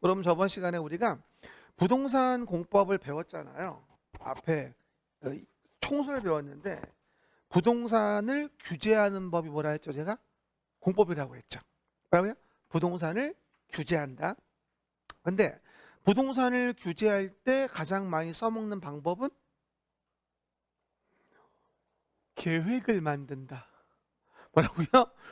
그럼 저번 시간에 우리가 부동산 공법을 배웠잖아요. 앞에 총수를 배웠는데 부동산을 규제하는 법이 뭐라 했죠? 제가 공법이라고 했죠. 뭐라고요? 부동산을 규제한다. 근데 부동산을 규제할 때 가장 많이 써먹는 방법은 계획을 만든다. 뭐라고요?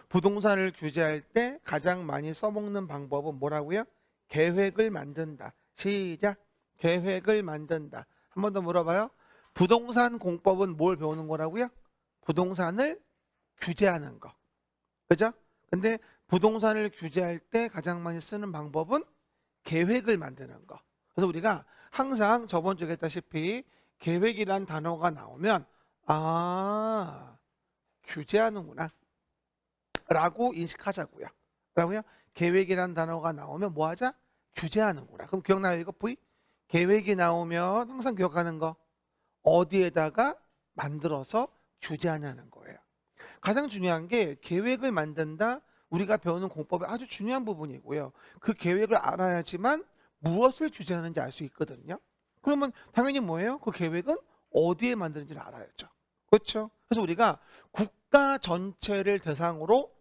부동산을 규제할 때 가장 많이 써먹는 방법은 뭐라고요? 계획을 만든다. 시작. 계획을 만든다. 한 번 더 물어봐요. 부동산 공법은 뭘 배우는 거라고요? 부동산을 규제하는 거. 그죠? 근데 부동산을 규제할 때 가장 많이 쓰는 방법은 계획을 만드는 거. 그래서 우리가 항상 저번 주에 했다시피 계획이란 단어가 나오면 규제하는구나 라고 인식하자고요. 그러고요. 계획이란 단어가 나오면 뭐 하자? 규제하는구나. 그럼 기억나요? 이거 V? 계획이 나오면 항상 기억하는 거 어디에다가 만들어서 규제하냐는 거예요. 가장 중요한 게 계획을 만든다. 우리가 배우는 공법의 아주 중요한 부분이고요. 그 계획을 알아야지만 무엇을 규제하는지 알 수 있거든요. 그러면 당연히 뭐예요? 그 계획은 어디에 만드는지를 알아야죠. 그렇죠? 그래서 우리가 국가 전체를 대상으로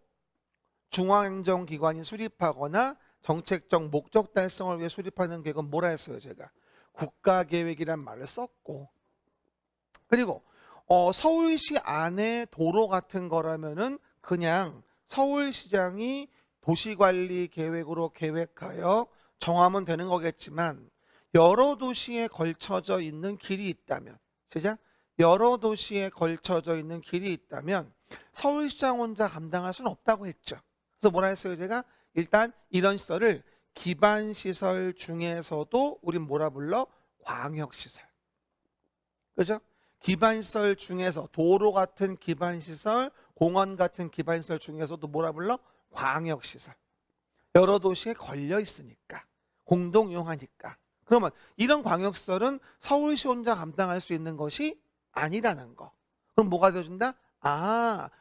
중앙행정기관이 수립하거나 정책적 목적 달성을 위해 수립하는 계획은 뭐라 했어요? 제가 국가계획이란 말을 썼고, 그리고 서울시 안에 도로 같은 거라면은 그냥 서울시장이 도시관리 계획으로 계획하여 정하면 되는 거겠지만, 여러 도시에 걸쳐져 있는 길이 있다면, 시작. 여러 도시에 걸쳐져 있는 길이 있다면 서울시장 혼자 감당할 수는 없다고 했죠. 그래서 뭐라 했어요? 제가 일단 이런 시설을 기반시설 중에서도 우린 뭐라 불러? 광역시설. 그죠? 기반시설 중에서 도로 같은 기반시설, 공원 같은 기반시설 중에서도 뭐라 불러? 광역시설. 여러 도시에 걸려 있으니까, 공동 이용하니까. 그러면 이런 광역시설은 서울시 혼자 감당할 수 있는 것이 아니라는 거. 그럼 뭐가 되어준다?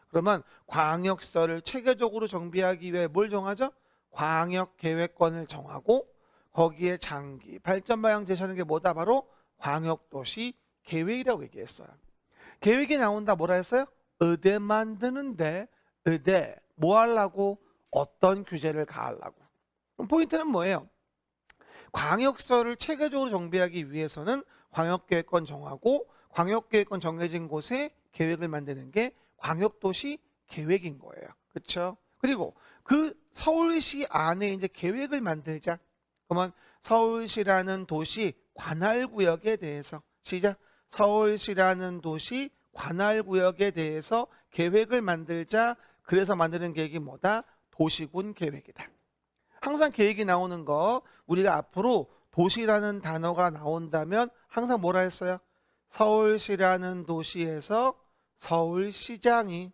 그러면 광역시설을 체계적으로 정비하기 위해 뭘 정하죠? 광역계획권을 정하고 거기에 장기 발전 방향 제시하는 게 뭐다? 바로 광역도시 계획이라고 얘기했어요. 계획이 나온다 뭐라 했어요? 의대 만드는데 의대 뭐 하려고? 어떤 규제를 가하려고. 그럼 포인트는 뭐예요? 광역시설을 체계적으로 정비하기 위해서는 광역계획권 정하고 광역계획권 정해진 곳에 계획을 만드는 게 광역도시 계획인 거예요. 그렇죠? 그리고 그 서울시 안에 이제 계획을 만들자. 그러면 서울시라는 도시 관할구역에 대해서 시작. 서울시라는 도시 관할구역에 대해서 계획을 만들자. 그래서 만드는 계획이 뭐다? 도시군 계획이다. 항상 계획이 나오는 거 우리가 앞으로 도시라는 단어가 나온다면 항상 뭐라 했어요? 서울시라는 도시에서 서울시장이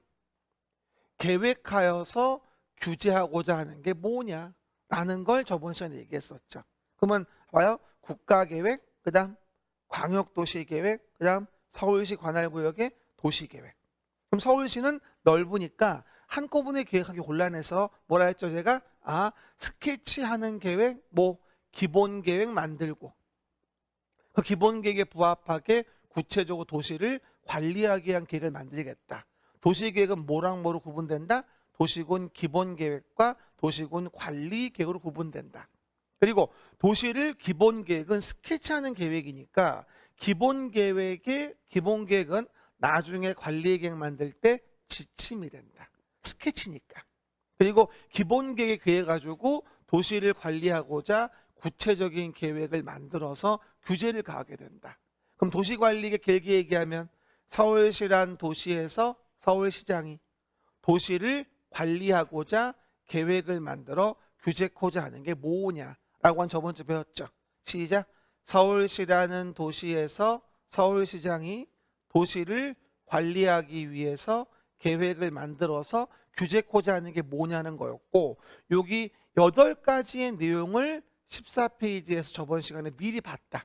계획하여서 규제하고자 하는 게 뭐냐라는 걸 저번 시간에 얘기했었죠. 그러면 봐요. 국가계획, 그 다음 광역도시계획, 그 다음 서울시 관할구역의 도시계획. 그럼 서울시는 넓으니까 한꺼번에 계획하기 곤란해서 뭐라 했죠? 제가 스케치하는 계획, 기본 계획 만들고 그 기본 계획에 부합하게 구체적으로 도시를 관리하기 위한 계획을 만들겠다. 도시계획은 뭐랑 뭐로 구분된다? 도시군 기본 계획과 도시군 관리 계획으로 구분된다. 그리고 도시를 기본 계획은 스케치하는 계획이니까 기본 계획은 나중에 관리 계획 만들 때 지침이 된다. 스케치니까. 그리고 기본 계획에 의해 가지고 도시를 관리하고자 구체적인 계획을 만들어서 규제를 가하게 된다. 그럼 도시관리 계획에 얘기하면 서울시란 도시에서 서울시장이 도시를 관리하고자 계획을 만들어 규제코자 하는 게 뭐냐라고 한 저번 주 배웠죠. 시작. 서울시라는 도시에서 서울시장이 도시를 관리하기 위해서 계획을 만들어서 규제코자 하는 게 뭐냐는 거였고, 여기 8가지의 내용을 14페이지에서 저번 시간에 미리 봤다.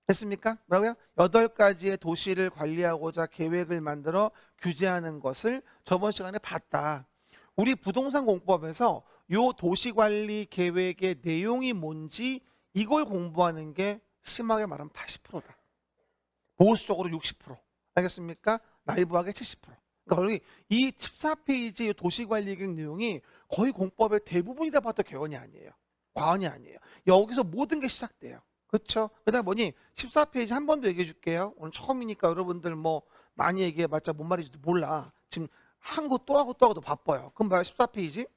됐습니까? 뭐라고요? 8가지의 도시를 관리하고자 계획을 만들어 규제하는 것을 저번 시간에 봤다. 우리 부동산 공법에서 요 도시관리 계획의 내용이 뭔지 이걸 공부하는 게 심하게 말하면 80%다. 보수적으로 60%. 알겠습니까? 나이브하게 70%. 그러니까 여기 이 14페이지 도시관리 계획 내용이 거의 공법의 대부분이 다 봐도 개원이 아니에요. 과언이 아니에요. 여기서 모든 게 시작돼요. 그렇죠? 그러다 보니 14페이지 한 번 더 얘기해 줄게요. 오늘 처음이니까 여러분들 뭐 많이 얘기해봤자 뭔 말인지도 몰라. 지금 한 거 또 하고 또 하고도 바빠요. 그럼 봐요. 14페이지.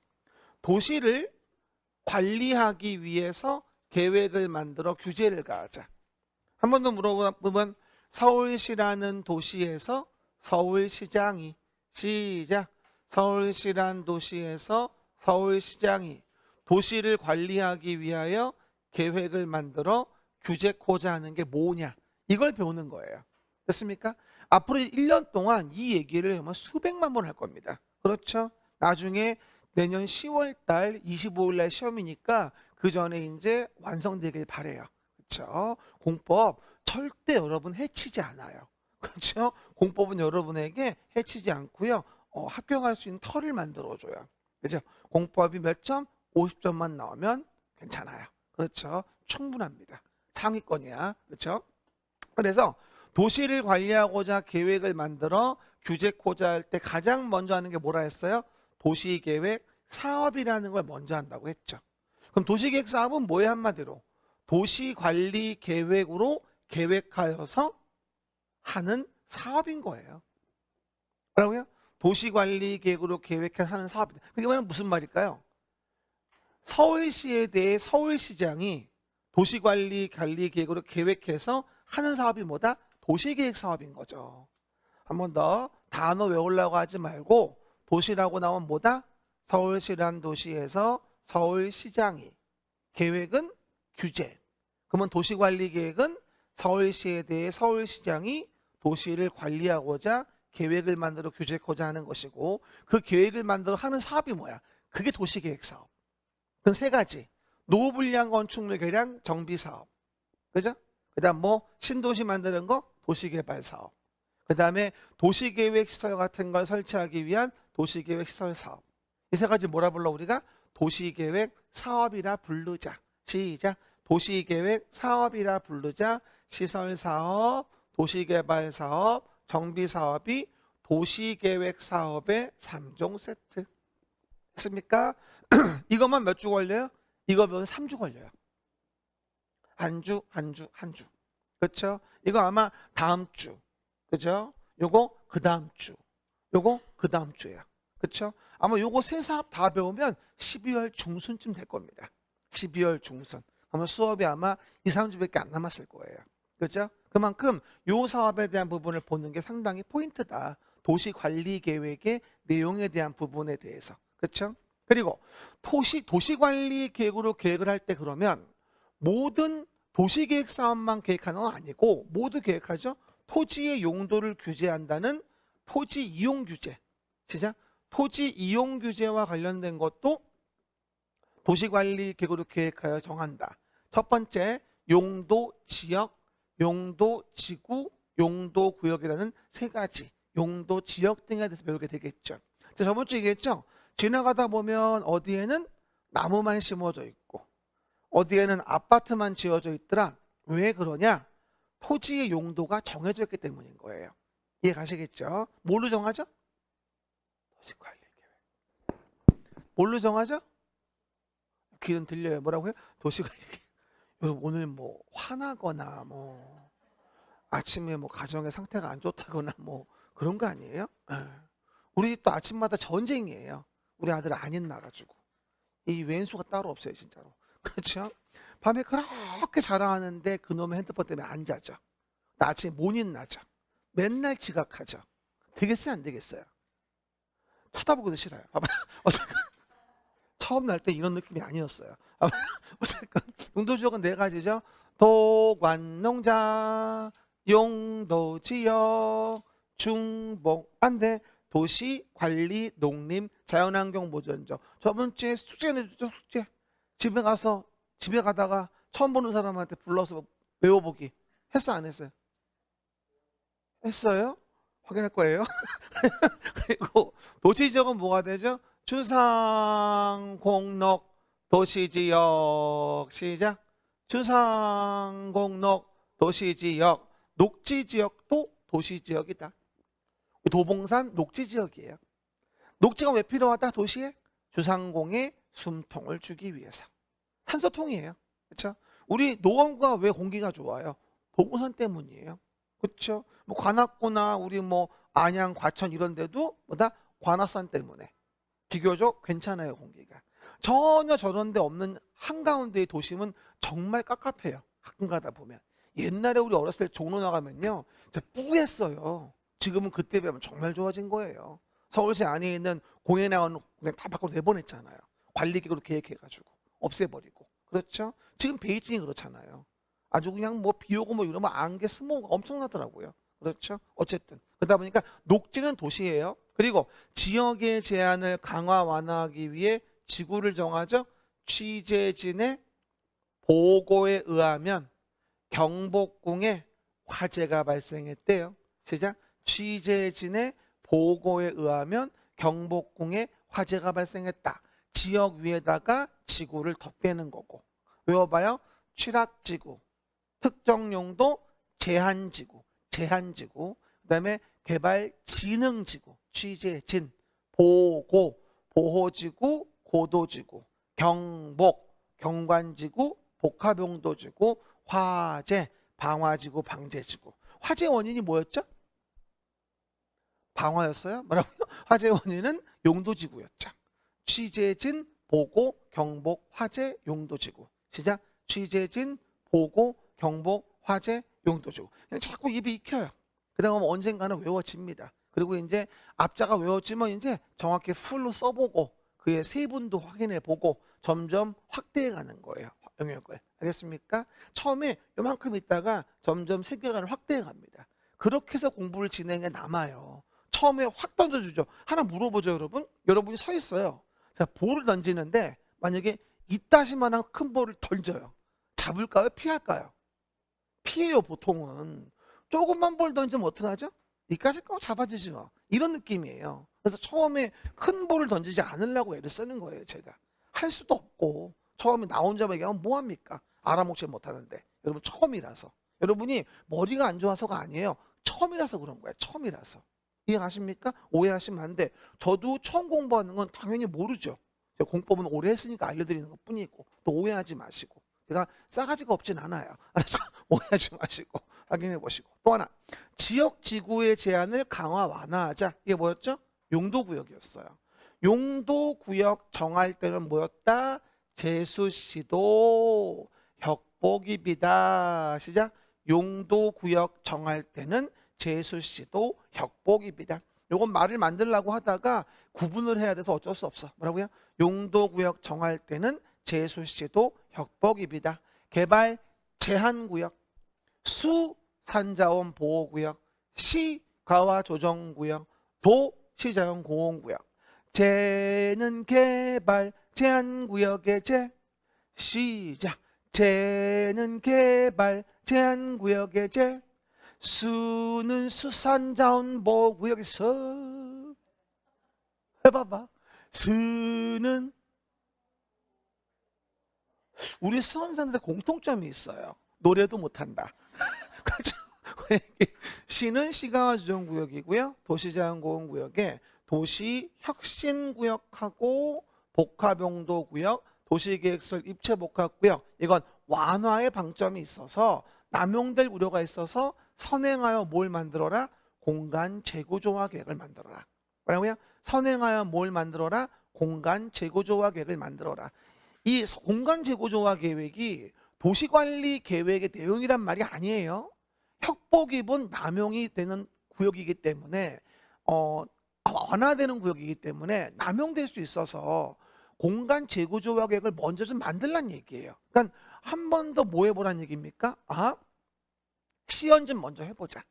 도시를 관리하기 위해서 계획을 만들어 규제를 가하자. 한 번 더 물어보면 서울시라는 도시에서 서울시장이 시작. 서울시란 도시에서 서울시장이 도시를 관리하기 위하여 계획을 만들어 규제코자 하는 게 뭐냐. 이걸 배우는 거예요. 됐습니까? 앞으로 1년 동안 이 얘기를 아마 수백만 번 할 겁니다. 그렇죠? 나중에 내년 10월 달 25일 날 시험이니까 그 전에 이제 완성되길 바래요. 그렇죠? 공법 절대 여러분 해치지 않아요. 그렇죠? 공법은 여러분에게 해치지 않고요. 합격할 수 있는 털을 만들어줘요. 그렇죠? 공법이 몇 점? 50점만 나오면 괜찮아요. 그렇죠? 충분합니다. 상위권이야. 그렇죠? 그래서 도시를 관리하고자 계획을 만들어 규제코자 할 때 가장 먼저 하는 게 뭐라 했어요? 도시계획 사업이라는 걸 먼저 한다고 했죠. 그럼 도시계획 사업은 뭐예요? 한마디로 도시관리 계획으로 계획하여서 하는 사업인 거예요. 뭐라고요? 도시관리 계획으로 계획해서 하는 사업이다. 그게 무슨 말일까요? 서울시에 대해 서울시장이 도시관리 계획으로 계획해서 하는 사업이 뭐다? 도시계획 사업인 거죠. 한 번 더 단어 외우려고 하지 말고 도시라고 나오면 뭐다? 서울시란 도시에서 서울시장이 계획은 규제. 그러면 도시관리 계획은 서울시에 대해 서울시장이 도시를 관리하고자 계획을 만들어 규제코자 하는 것이고 그 계획을 만들어 하는 사업이 뭐야? 그게 도시계획 사업. 그건 세 가지. 노후불량 건축물 개량 정비 사업. 그죠? 그다음 뭐 신도시 만드는 거 도시개발 사업. 그다음에 도시계획 시설 같은 걸 설치하기 위한 도시계획 시설 사업. 이 세 가지 뭐라 불러 우리가? 도시계획 사업이라 부르자. 시작. 도시계획 사업이라 부르자. 시설 사업, 도시개발 사업, 정비 사업이 도시계획 사업의 3종 세트. 됐습니까? 이것만 몇 주 걸려요? 이거 배우면 3주 걸려요. 한 주. 그렇죠? 이거 아마 다음 주. 그죠? 요거 그 다음 주. 요거 그 다음 주예요. 그렇죠? 아마 요거 세 사업 다 배우면 12월 중순쯤 될 겁니다. 12월 중순. 아마 수업이 아마 2, 3주밖에 안 남았을 거예요. 그렇죠? 그만큼 요 사업에 대한 부분을 보는 게 상당히 포인트다. 도시관리계획의 내용에 대한 부분에 대해서. 그렇죠? 그리고 도시관리 계획으로 계획을 할 때 그러면 모든 도시계획 사업만 계획하는 건 아니고 모두 계획하죠. 토지의 용도를 규제한다는 토지 이용 규제. 시작. 토지 이용 규제와 관련된 것도 도시관리 계획으로 계획하여 정한다. 첫 번째, 용도 지역, 용도 지구, 용도 구역이라는 세 가지. 용도 지역 등에 대해서 배우게 되겠죠. 저번 주에 얘기했죠. 지나가다 보면 어디에는 나무만 심어져 있고 어디에는 아파트만 지어져 있더라. 왜 그러냐? 토지의 용도가 정해져 있기 때문인 거예요. 이해 가시겠죠? 뭘로 정하죠? 도시관리계획. 뭘로 정하죠? 귀는 들려요. 뭐라고요? 도시관리계획. 오늘 뭐 화나거나 뭐 아침에 뭐 가정의 상태가 안 좋다거나 뭐 그런 거 아니에요? 우리 또 아침마다 전쟁이에요. 우리 아들 안인 나가지고 이 왼수가 따로 없어요 진짜로. 그렇죠? 밤에 그렇게 자랑하는데 그놈의 핸드폰 때문에 안 자죠. 아침에 모닝 나죠. 맨날 지각하죠. 되겠어요 안 되겠어요? 쳐다보기도 싫어요. 어쨌든 처음 날 때 이런 느낌이 아니었어요. 어쨌든 용도지역은 네 가지죠. 도관농장, 용도지역, 중복, 반대, 도시관리, 농림, 자연환경 보전적. 저번 주에 숙제 내줬죠. 숙제. 집에 가다가 처음 보는 사람한테 불러서 외워보기 했어 안 했어요? 했어요? 확인할 거예요. 그리고 도시지역은 뭐가 되죠? 주상공록 도시지역 시작. 주상공록 도시지역. 녹지지역도 도시지역이다. 도봉산 녹지지역이에요. 녹지가 왜 필요하다? 도시에 주상공에 숨통을 주기 위해서. 산소통이에요. 그렇죠? 우리 노원구가 왜 공기가 좋아요? 도봉산 때문이에요. 그렇죠? 뭐 관악구나 우리 뭐 안양, 과천 이런 데도 뭐다? 관악산 때문에 비교적 괜찮아요, 공기가. 전혀 저런 데 없는 한가운데의 도심은 정말 깝깝해요. 가끔 가다 보면. 옛날에 우리 어렸을 때 종로 나가면요, 진짜 뿌했어요. 지금은 그때 비하면 정말 좋아진 거예요. 서울시 안에 있는 공해 나오는 그냥 다 밖으로 내보냈잖아요. 관리기구로 계획해가지고 없애버리고. 그렇죠? 지금 베이징이 그렇잖아요. 아주 그냥 뭐 비 오고 뭐 이러면 안개 스모그가 엄청나더라고요. 그렇죠? 어쨌든 그러다 보니까 녹지는 도시예요. 그리고 지역의 제한을 강화 완화하기 위해 지구를 정하죠. 취재진의 보고에 의하면 경복궁에 화재가 발생했대요. 시작. 취재진의 보고에 의하면 경복궁에 화재가 발생했다. 지역 위에다가 지구를 덧대는 거고. 외워봐요. 취락지구, 특정용도 제한지구, 제한지구, 그 다음에 개발진흥지구, 취재진, 보고, 보호지구, 고도지구, 경복, 경관지구, 복합용도지구, 화재, 방화지구, 방제지구. 화재 원인이 뭐였죠? 방화였어요? 뭐라고요? 화재 원인은 용도지구였죠. 취재진, 보고, 경복, 화재, 용도지구. 시작. 취재진, 보고, 경복, 화재, 용도지구. 그냥 자꾸 입이 익혀요. 그 다음 언젠가는 외워집니다. 그리고 이제 앞자가 외워지면 이제 정확히 풀로 써보고 그의 세분도 확인해보고 점점 확대해 가는 거예요. 영역을. 알겠습니까? 처음에 요만큼 있다가 점점 세계관을 확대해 갑니다. 그렇게 해서 공부를 진행해 남아요. 처음에 확 던져주죠. 하나 물어보죠, 여러분. 여러분이 서 있어요. 자, 볼을 던지는데 만약에 이따시만한 큰 볼을 던져요. 잡을까요? 피할까요? 피해요, 보통은. 조금만 볼 던지면 어떡하죠? 이까지 꼭 잡아주지 뭐. 이런 느낌이에요. 그래서 처음에 큰 볼을 던지지 않으려고 애를 쓰는 거예요, 제가. 할 수도 없고 처음에 나 혼자만 얘기하면 뭐합니까? 알아먹지 못하는데. 여러분 처음이라서. 여러분이 머리가 안 좋아서가 아니에요. 처음이라서 그런 거예요. 처음이라서. 이해가십니까? 오해하시면 안 돼. 저도 처음 공부하는 건 당연히 모르죠. 제가 공법은 오래 했으니까 알려드리는 것 뿐이고 또 오해하지 마시고. 제가 싸가지가 없진 않아요. 알았죠? 오해하지 마시고 확인해 보시고. 또 하나, 지역지구의 제한을 강화 완화하자. 이게 뭐였죠? 용도구역이었어요. 용도구역 정할 때는 뭐였다? 제수시도 혁복입이다. 시작. 용도구역 정할 때는 제수시도 혁복입이다. 요건 말을 만들려고 하다가 구분을 해야 돼서 어쩔 수 없어. 뭐라고요? 용도구역 정할 때는 제수시도 혁복입이다. 개발 제한구역, 수 산자원 보호구역, 시 가와 조정구역, 도 시자연 공원구역. 제는 개발 제한구역의 제. 시작. 제는 개발 제한구역의 제. 수는 수산자원 보호구역의 서. 해봐봐. 수는 우리 수험생들의 공통점이 있어요. 노래도 못한다. 그렇죠? 시는 시가와 조정구역이고요. 도시제한공원구역에 도시혁신구역하고 복합용도구역, 도시계획설 입체복합구역, 이건 완화의 방점이 있어서 남용될 우려가 있어서 선행하여 뭘 만들어라? 공간 재구조화 계획을 만들어라. 뭐라고요? 선행하여 뭘 만들어라? 공간 재구조화 계획을 만들어라. 이 공간 재구조화 계획이 도시관리 계획의 내용이란 말이 아니에요. 혁복입은 남용이 되는 구역이기 때문에 완화되는 구역이기 때문에 남용될 수 있어서 공간 재구조화 계획을 먼저 좀 만들란 얘기예요. 그러니까 한 번 더 뭐 해보란 얘기입니까? 시연 좀 먼저 해보자.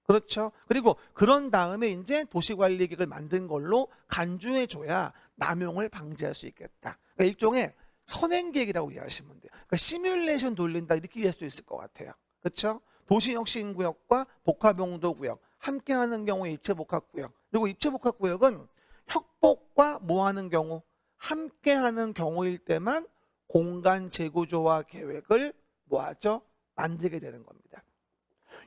그렇죠? 그리고 그런 다음에 이제 도시관리 계획을 만든 걸로 간주해줘야 남용을 방지할 수 있겠다. 그러니까 일종의 선행계획이라고 이해하시면 돼요. 그러니까 시뮬레이션 돌린다 이렇게 이해할 수 있을 것 같아요. 그렇죠? 도시혁신구역과 복합용도구역 함께하는 경우에 입체복합구역. 그리고 입체복합구역은 협복과 뭐 하는 경우? 함께 하는 경우일 때만 공간 재구조화 계획을 뭐 하죠? 만들게 되는 겁니다.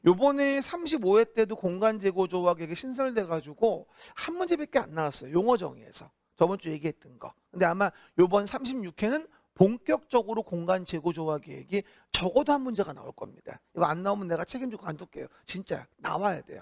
요번에 35회 때도 공간 재구조화 계획이 신설돼 가지고 한 문제밖에 안 나왔어요. 용어 정의에서. 저번 주 얘기했던 거. 근데 아마 요번 36회는 본격적으로 공간 재구조화 계획이 적어도 한 문제가 나올 겁니다. 이거 안 나오면 내가 책임지고 관둘게요. 진짜 나와야 돼요.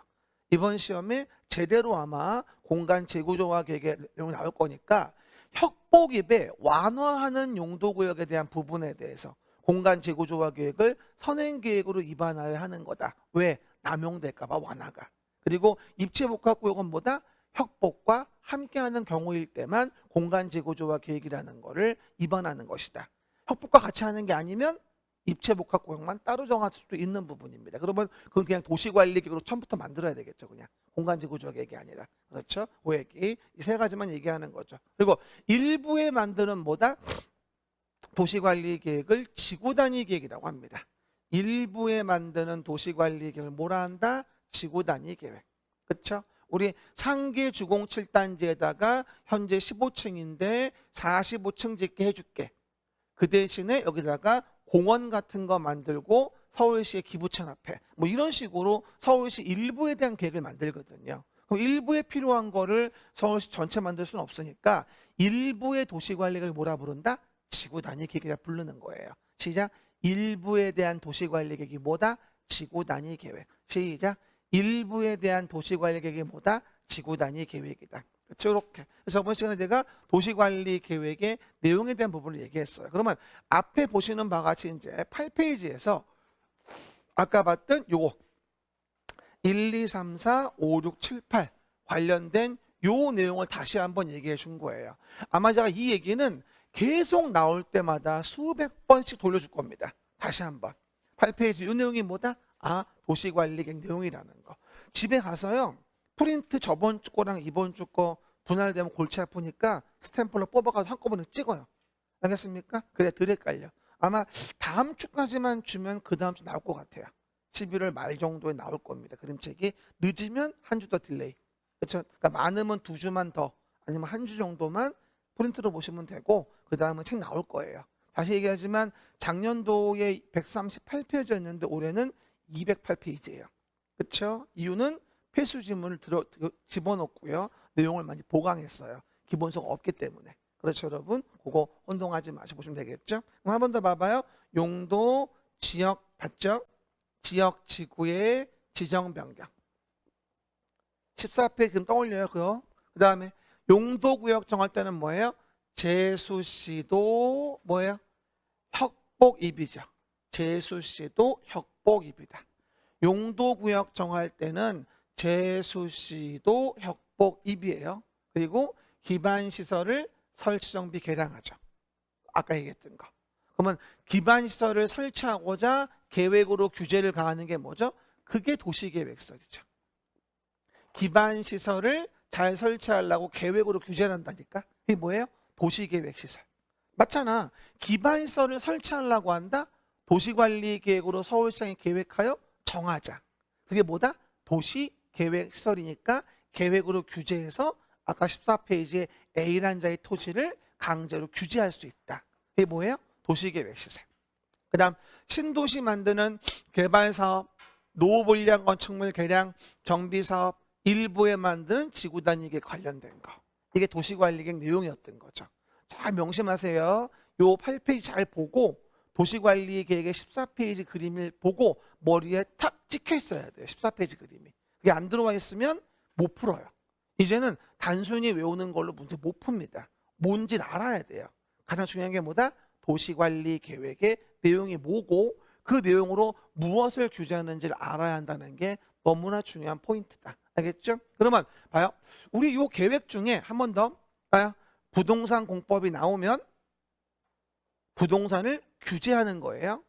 이번 시험에 제대로 아마 공간 재구조화 계획의 내용이 나올 거니까 협복입에 완화하는 용도구역에 대한 부분에 대해서 공간 재구조화 계획을 선행계획으로 입안하여야 하는 거다. 왜? 남용될까 봐 완화가. 그리고 입체복합구역은 뭐다? 협복과 함께하는 경우일 때만 공간 재구조화 계획이라는 거를 입안하는 것이다. 협복과 같이 하는 게 아니면 입체복합구역만 따로 정할 수도 있는 부분입니다. 그러면 그건 그냥 도시관리계획으로 처음부터 만들어야 되겠죠. 그냥 공간 재구조화 계획이 아니라. 그렇죠? 그 얘기. 이 세 가지만 얘기하는 거죠. 그리고 일부에 만드는 뭐다? 도시관리 계획을 지구단위 계획이라고 합니다. 일부에 만드는 도시관리 계획을 뭐라 한다? 지구단위 계획. 그렇죠? 우리 상계 주공 7단지에다가 현재 15층인데 45층 짓게 해줄게. 그 대신에 여기다가 공원 같은 거 만들고 서울시에 기부 찬합해. 뭐 이런 식으로 서울시 일부에 대한 계획을 만들거든요. 그럼 일부에 필요한 거를 서울시 전체 만들 수는 없으니까 일부의 도시관리를 뭐라 부른다? 지구단위 계획이라 부르는 거예요. 시작. 일부에 대한 도시관리 계획이 뭐다? 지구단위 계획. 시작. 일부에 대한 도시관리 계획이 뭐다? 지구단위 계획이다. 그렇죠? 이렇게. 그래서 저번 시간에 제가 도시관리 계획의 내용에 대한 부분을 얘기했어요. 그러면 앞에 보시는 바와 같이 이제 8페이지에서 아까 봤던 요거 1, 2, 3, 4, 5, 6, 7, 8 관련된 요 내용을 다시 한번 얘기해 준 거예요. 아마 제가 이 얘기는 계속 나올 때마다 수백 번씩 돌려줄 겁니다. 다시 한번. 8페이지 이 내용이 뭐다? 아, 도시관리계획 내용이라는 거. 집에 가서요. 프린트 저번 주 거랑 이번 주 거 분할되면 골치 아프니까 스탬플러 뽑아가서 한꺼번에 찍어요. 알겠습니까? 그래 덜 헷갈려. 아마 다음 주까지만 주면 그 다음 주 나올 것 같아요. 11월 말 정도에 나올 겁니다. 그림책이 늦으면 한 주 더 딜레이. 그렇죠? 그러니까 많으면 2주만 더 아니면 한 주 정도만 프린트로 보시면 되고 그 다음은 책 나올 거예요. 다시 얘기하지만 작년도에 138페이지였는데 올해는 208페이지예요. 그렇죠? 이유는 필수 지문을 집어넣고요. 내용을 많이 보강했어요. 기본서가 없기 때문에. 그렇죠 여러분? 그거 혼동하지 마시고 보시면 되겠죠? 그럼 한 번 더 봐봐요. 용도, 지역, 봤죠? 지역, 지구의 지정 변경. 14페이지 지금 떠올려요 그거. 그 다음에 용도구역 정할 때는 뭐예요? 제수시도 뭐예요? 협복입이죠. 제수시도 협복입이다. 용도구역 정할 때는 제수시도 협복입이에요. 그리고 기반시설을 설치정비 개량하죠. 아까 얘기했던 거. 그러면 기반시설을 설치하고자 계획으로 규제를 가하는 게 뭐죠? 그게 도시계획설이죠. 기반시설을 잘 설치하려고 계획으로 규제를 한다니까? 그게 뭐예요? 도시계획시설. 맞잖아. 기반시설을 설치하려고 한다? 도시관리계획으로 서울시장이 계획하여 정하자. 그게 뭐다? 도시계획시설이니까 계획으로 규제해서 아까 14페이지에 A란 자의 토지를 강제로 규제할 수 있다. 그게 뭐예요? 도시계획시설. 그 다음 신도시 만드는 개발사업, 노후불량 건축물 개량, 정비사업, 일부에 만드는 지구단위계 관련된 거. 이게 도시관리계획 내용이었던 거죠. 잘 명심하세요. 요 8페이지 잘 보고 도시관리계획의 14페이지 그림을 보고 머리에 탁 찍혀 있어야 돼요. 14페이지 그림이. 그게 안 들어와 있으면 못 풀어요. 이제는 단순히 외우는 걸로 문제 못 풉니다. 뭔지를 알아야 돼요. 가장 중요한 게 뭐다? 도시관리계획의 내용이 뭐고 그 내용으로 무엇을 규제하는지를 알아야 한다는 게 너무나 중요한 포인트다. 알겠죠? 그러면 봐요. 우리 요 계획 중에 한 번 더 봐요. 부동산 공법이 나오면 부동산을 규제하는 거예요.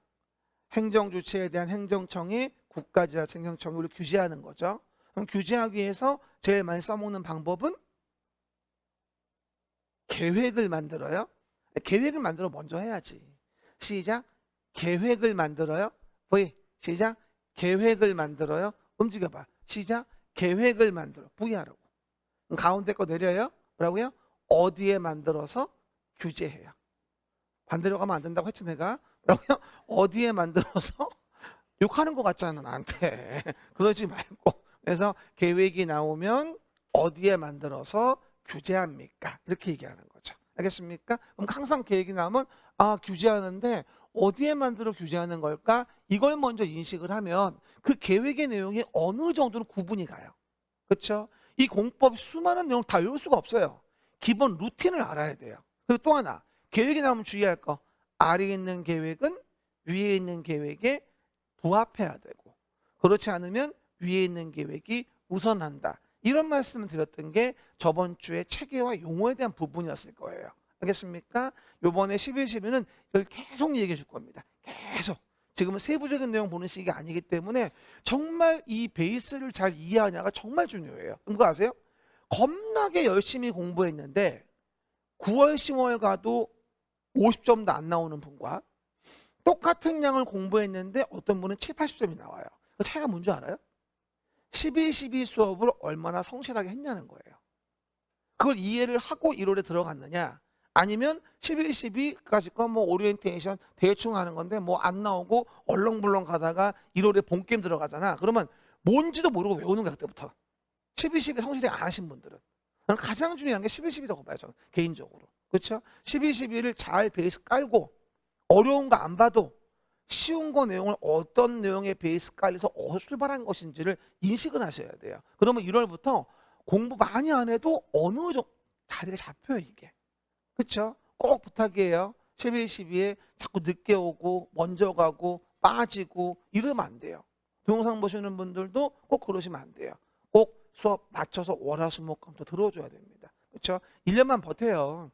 행정주체에 대한 행정청이 국가지자체행정청이 우리 규제하는 거죠. 그럼 규제하기 위해서 제일 많이 써먹는 방법은 계획을 만들어요. 계획을 만들어 먼저 해야지. 시작. 계획을 만들어요. V. 시작. 계획을 만들어요. 움직여봐. 시작. 계획을 만들어. V 하라고. 가운데 거 내려요. 뭐라고요? 어디에 만들어서 규제해요. 반대로 가면 안 된다고 했지 내가. 뭐라고요? 어디에 만들어서 욕하는 것 같잖아 나한테. 그러지 말고. 그래서 계획이 나오면 어디에 만들어서 규제합니까? 이렇게 얘기하는 거죠. 알겠습니까? 그럼 항상 계획이 나오면 규제하는데 어디에 만들어 규제하는 걸까? 이걸 먼저 인식을 하면 그 계획의 내용이 어느 정도는 구분이 가요. 그렇죠? 이 공법 수많은 내용 다 외울 수가 없어요. 기본 루틴을 알아야 돼요. 그리고 또 하나 계획이 나오면 주의할 거 아래에 있는 계획은 위에 있는 계획에 부합해야 되고 그렇지 않으면 위에 있는 계획이 우선한다. 이런 말씀을 드렸던 게 저번 주에 체계와 용어에 대한 부분이었을 거예요. 알겠습니까? 요번에 11.12는 이걸 계속 얘기해 줄 겁니다. 계속. 지금은 세부적인 내용 보는 시기가 아니기 때문에 정말 이 베이스를 잘 이해하냐가 정말 중요해요. 그거 아세요? 겁나게 열심히 공부했는데 9월, 10월 가도 50점도 안 나오는 분과 똑같은 양을 공부했는데 어떤 분은 7, 80점이 나와요. 그 차이가 뭔지 알아요? 11.12 수업을 얼마나 성실하게 했냐는 거예요. 그걸 이해를 하고 1월에 들어갔느냐 아니면 11.12까지 거 뭐 오리엔테이션 대충 하는 건데 뭐 안 나오고 얼렁불렁 가다가 1월에 본게임 들어가잖아. 그러면 뭔지도 모르고 외우는 거야 그때부터. 11.12 성실히 안 하신 분들은. 가장 중요한 게 11.12라고 봐요 저는 개인적으로. 그렇죠? 11.12를 잘 베이스 깔고 어려운 거 안 봐도 쉬운 거 내용을 어떤 내용의 베이스 깔려서 어디서 출발한 것인지를 인식을 하셔야 돼요. 그러면 1월부터 공부 많이 안 해도 어느 정도 자리가 잡혀요 이게. 그렇죠? 꼭 부탁이에요. 11.12에 자꾸 늦게 오고 먼저 가고 빠지고 이러면 안 돼요. 동영상 보시는 분들도 꼭 그러시면 안 돼요. 꼭 수업 맞춰서 월화수목금토 들어줘야 됩니다. 그렇죠? 1년만 버텨요.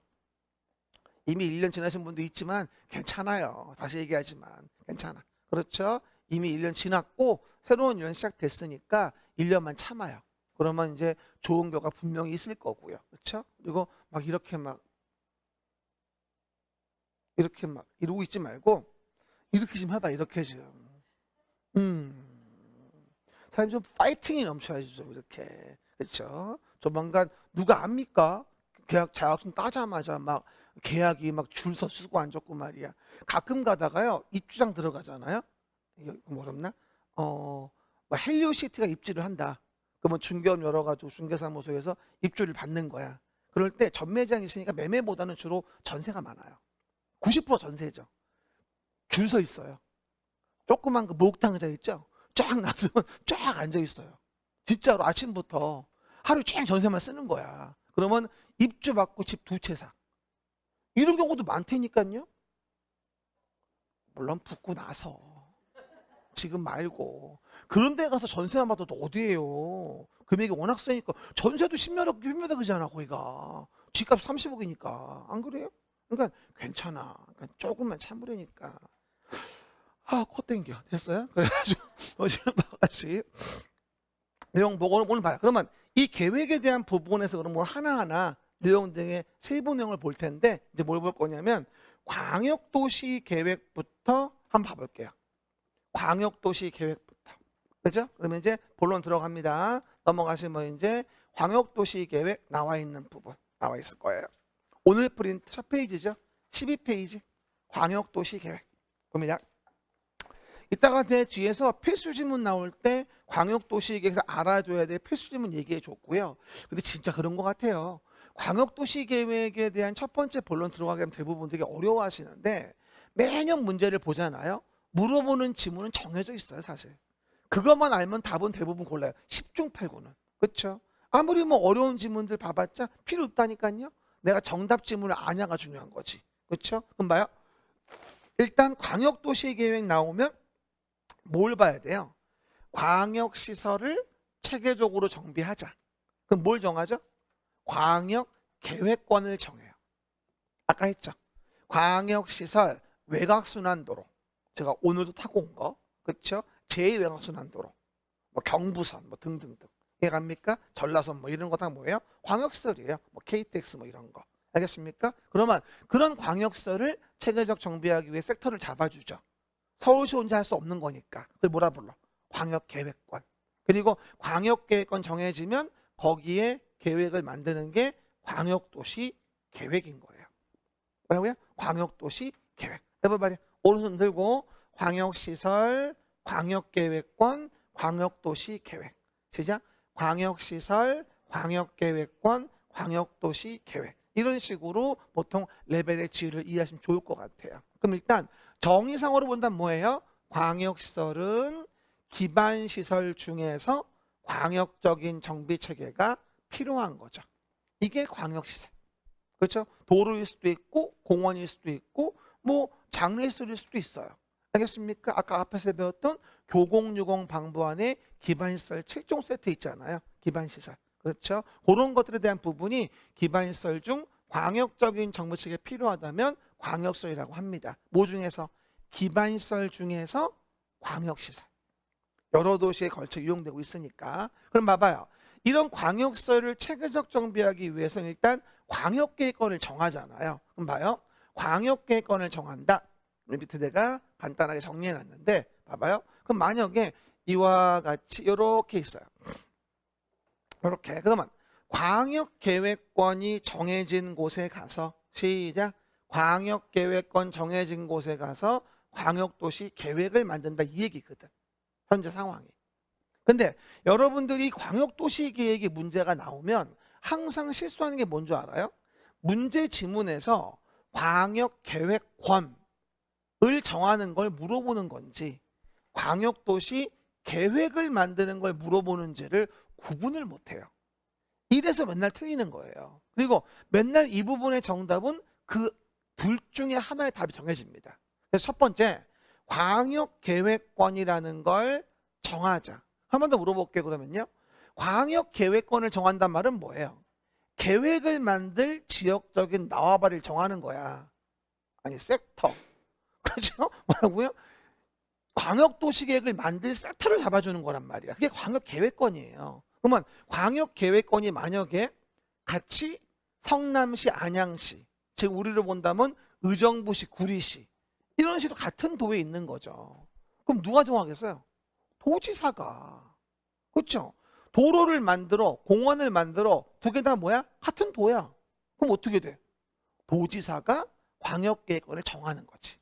이미 1년 지나신 분도 있지만 괜찮아요. 다시 얘기하지만 괜찮아. 그렇죠? 이미 1년 지났고 새로운 1년 시작됐으니까 1년만 참아요. 그러면 이제 좋은 결과 분명히 있을 거고요. 그렇죠? 그리고 막 이렇게 막 이러고 있지 말고 이렇게 좀 해봐. 이렇게 좀. 사람이 좀 파이팅이 넘쳐야지 좀 이렇게. 그렇죠? 조만간 누가 압니까? 계약 자격증 따자마자 막 계약이 막 줄 서 쓰고 앉았고 말이야. 가끔 가다가요 입주장 들어가잖아요. 이거 뭐랬나? 뭐 헬리오시티가 입주를 한다. 그러면 중개업 열어가지고 중개사무소에서 입주를 받는 거야. 그럴 때 전매장이 있으니까 매매보다는 주로 전세가 많아요. 90% 전세죠. 줄 서 있어요. 조그만 그 목욕탕 의자 있죠? 쫙 놔두면 쫙 앉아 있어요. 진짜로 아침부터 하루 종일 전세만 쓰는 거야. 그러면 입주 받고 집 2채 사. 이런 경우도 많다니까요. 물론 붙고 나서 지금 말고 그런 데 가서 전세만 받아도 어디예요. 금액이 워낙 세니까 전세도 10몇억 그잖아 거기가. 집값 30억이니까 안 그래요? 그러니까 괜찮아. 그러니까 조금만 참으려니까. 코 땡겨. 됐어요? 그래가지고 오시는 바같이 내용 보고 오늘 봐요. 그러면 이 계획에 대한 부분에서 그러면 하나하나 내용 등의 세부 내용을 볼 텐데 이제 뭘 볼 거냐면 광역도시 계획부터 한번 봐볼게요. 광역도시 계획부터. 그죠? 그러면 이제 본론 들어갑니다. 넘어가시면 이제 광역도시 계획 나와 있는 부분 나와 있을 거예요. 오늘 프린트 첫 페이지죠. 12페이지 광역도시 계획 봅니다. 이따가 내 뒤에서 필수 지문 나올 때 광역도시 계획에서 알아줘야 될 필수 지문 얘기해 줬고요. 근데 진짜 그런 것 같아요. 광역도시 계획에 대한 첫 번째 본론 들어가게 하면 대부분 되게 어려워하시는데 매년 문제를 보잖아요. 물어보는 지문은 정해져 있어요 사실. 그것만 알면 답은 대부분 골라요. 10중 8구는. 그렇죠? 아무리 뭐 어려운 지문들 봐봤자 필요 없다니까요. 내가 정답 지문을 아냐가 중요한 거지. 그렇죠? 그럼 봐요. 일단 광역도시 계획 나오면 뭘 봐야 돼요? 광역시설을 체계적으로 정비하자. 그럼 뭘 정하죠? 광역계획권을 정해요. 아까 했죠? 광역시설 외곽순환도로. 제가 오늘도 타고 온 거. 그렇죠? 제2외곽순환도로. 뭐 경부선 뭐 등등등. 이해 갑니까? 전라선 뭐 이런 거 다 뭐예요? 광역시설이에요. 뭐 KTX 뭐 이런 거. 알겠습니까? 그러면 그런 광역시설을 체계적 정비하기 위해 섹터를 잡아주죠. 서울시 혼자 할 수 없는 거니까. 그걸 뭐라 불러? 광역계획권. 그리고 광역계획권 정해지면 거기에 계획을 만드는 게 광역도시 계획인 거예요. 뭐라고요? 광역도시 계획. 해봐봐요. 오른손 들고 광역시설, 광역계획권, 광역도시 계획. 시작. 광역시설, 광역계획권, 광역도시 계획. 이런 식으로 보통 레벨의 지위를 이해하시면 좋을 것 같아요. 그럼 일단 정의상으로 본다면 뭐예요? 광역시설은 기반시설 중에서 광역적인 정비체계가 필요한 거죠. 이게 광역시설. 그렇죠? 도로일 수도 있고 공원일 수도 있고 뭐 장례시설일 수도 있어요. 알겠습니까? 아까 앞에서 배웠던 교공유공 방부안에 기반시설 7종 세트 있잖아요. 기반시설. 그렇죠? 그런 것들에 대한 부분이 기반시설 중 광역적인 정비체계가 필요하다면 광역시설이라고 합니다. 뭐 중에서? 기반시설 중에서 광역시설. 여러 도시에 걸쳐 이용되고 있으니까. 그럼 봐봐요. 이런 광역시설을 체계적 정비하기 위해서는 일단 광역계획권을 정하잖아요. 그럼 봐요. 광역계획권을 정한다. 밑에 내가 간단하게 정리해놨는데 봐봐요. 그럼 만약에 이와 같이 이렇게 있어요. 이렇게. 그러면 광역계획권이 정해진 곳에 가서 시작. 광역계획권 정해진 곳에 가서 광역도시 계획을 만든다 이 얘기거든. 현재 상황이. 근데 여러분들이 광역도시 계획에 문제가 나오면 항상 실수하는 게 뭔 줄 알아요? 문제 지문에서 광역계획권을 정하는 걸 물어보는 건지 광역도시 계획을 만드는 걸 물어보는지를 구분을 못해요. 이래서 맨날 틀리는 거예요. 그리고 맨날 이 부분의 정답은 그 둘 중에 하나의 답이 정해집니다. 그래서 첫 번째, 광역계획권이라는 걸 정하자. 한 번 더 물어볼게요. 그러면요. 광역계획권을 정한단 말은 뭐예요? 계획을 만들 지역적인 나와바리를 정하는 거야. 아니 섹터. 그렇죠? 뭐라고요? 광역도시계획을 만들 섹터를 잡아주는 거란 말이야. 그게 광역계획권이에요. 그러면 광역계획권이 만약에 같이 성남시, 안양시, 즉 우리로 본다면 의정부시, 구리시 이런 식으로 같은 도에 있는 거죠. 그럼 누가 정하겠어요? 도지사가. 그렇죠? 도로를 만들어, 공원을 만들어 두 개 다 뭐야? 같은 도야. 그럼 어떻게 돼? 도지사가 광역계획권을 정하는 거지.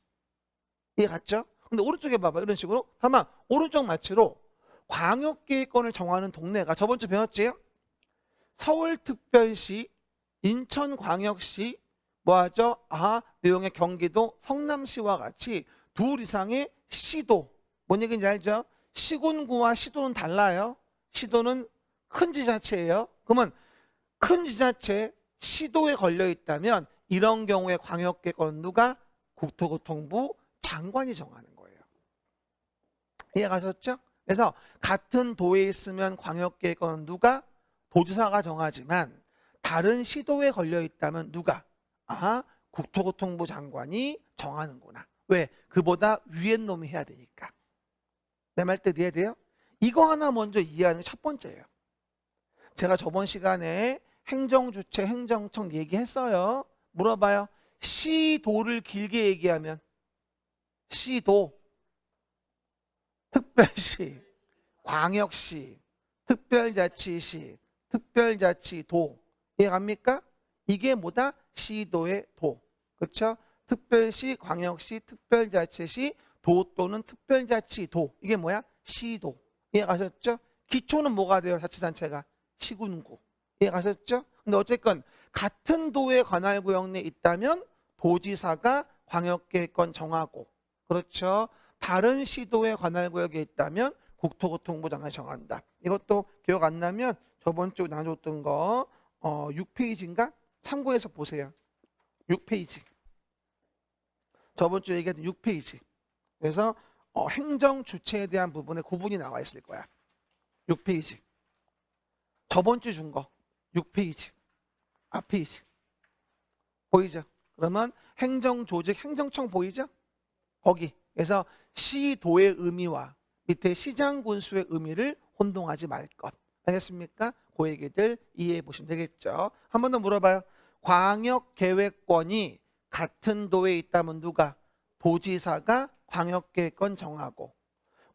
이해 갔죠? 근데 오른쪽에 봐봐. 이런 식으로. 다만 오른쪽 마치로 광역계획권을 정하는 동네가 저번 주 배웠지? 서울특별시, 인천광역시, 뭐하죠? 내용의 경기도, 성남시와 같이 둘 이상의 시도. 뭔 얘기인지 알죠? 시군구와 시도는 달라요. 시도는 큰 지자체예요. 그러면 큰 지자체, 시도에 걸려 있다면 이런 경우에 광역계획권은 누가? 국토교통부 장관이 정하는 거예요. 이해 가셨죠? 그래서 같은 도에 있으면 광역계획권은 누가? 도지사가 정하지만 다른 시도에 걸려 있다면 누가? 국토교통부 장관이 정하는구나. 왜? 그보다 위에 놈이 해야 되니까. 내 말 뜻 이해돼요? 이거 하나 먼저 이해하는 게 첫 번째예요. 제가 저번 시간에 행정주체, 행정청 얘기했어요. 물어봐요. 시도를 길게 얘기하면 시도, 특별시, 광역시, 특별자치시, 특별자치도. 이해갑니까? 이게 뭐다? 시도의 도. 그렇죠? 특별시, 광역시, 특별자치시, 도 또는 특별자치도. 이게 뭐야? 시도. 이해가셨죠? 기초는 뭐가 돼요? 자치단체가? 시군구. 이해가셨죠? 근데 어쨌건 같은 도의 관할구역 내에 있다면 도지사가 광역계획권 정하고, 그렇죠? 다른 시도의 관할구역에 있다면 국토교통부 장관이 정한다. 이것도 기억 안 나면 저번 주 나눠줬던 거 6페이지인가? 참고해서 보세요. 6페이지. 저번 주 얘기했던 6페이지. 그래서 행정 주체에 대한 부분에 구분이 나와 있을 거야. 6페이지. 저번 주 준 거. 6페이지. 앞페이지. 보이죠? 그러면 행정조직, 행정청 보이죠? 거기. 그래서 시도의 의미와 밑에 시장군수의 의미를 혼동하지 말 것. 알겠습니까? 그 얘기들 이해해 보시면 되겠죠. 한 번 더 물어봐요. 광역계획권이 같은 도에 있다면 누가? 도지사가 광역계획권 정하고,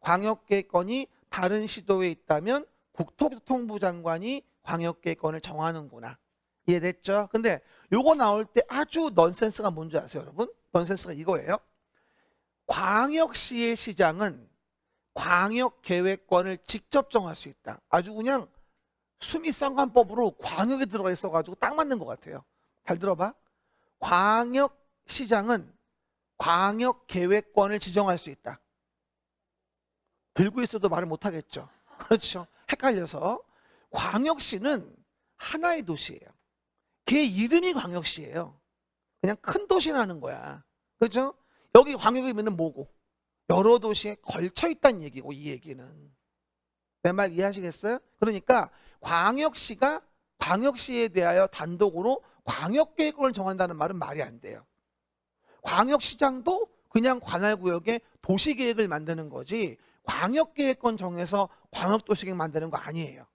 광역계획권이 다른 시도에 있다면 국토교통부 장관이 광역계획권을 정하는구나. 이해됐죠? 근데 요거 나올 때 아주 넌센스가 뭔지 아세요, 여러분? 넌센스가 이거예요. 광역시의 시장은 광역계획권을 직접 정할 수 있다. 아주 그냥 수미상관법으로 광역에 들어가 있어가지고 딱 맞는 것 같아요. 잘 들어봐. 광역시장은 광역계획권을 지정할 수 있다. 들고 있어도 말을 못하겠죠. 그렇죠. 헷갈려서. 광역시는 하나의 도시예요. 걔 이름이 광역시예요. 그냥 큰 도시라는 거야. 그렇죠? 여기 광역이면 뭐고? 여러 도시에 걸쳐 있다는 얘기고, 이 얘기는. 내 말 이해하시겠어요? 그러니까 광역시가 광역시에 대하여 단독으로 광역계획권을 정한다는 말은 말이 안 돼요. 광역시장도 그냥 관할구역에 도시계획을 만드는 거지 광역계획권 정해서 광역도시계획 만드는 거 아니에요.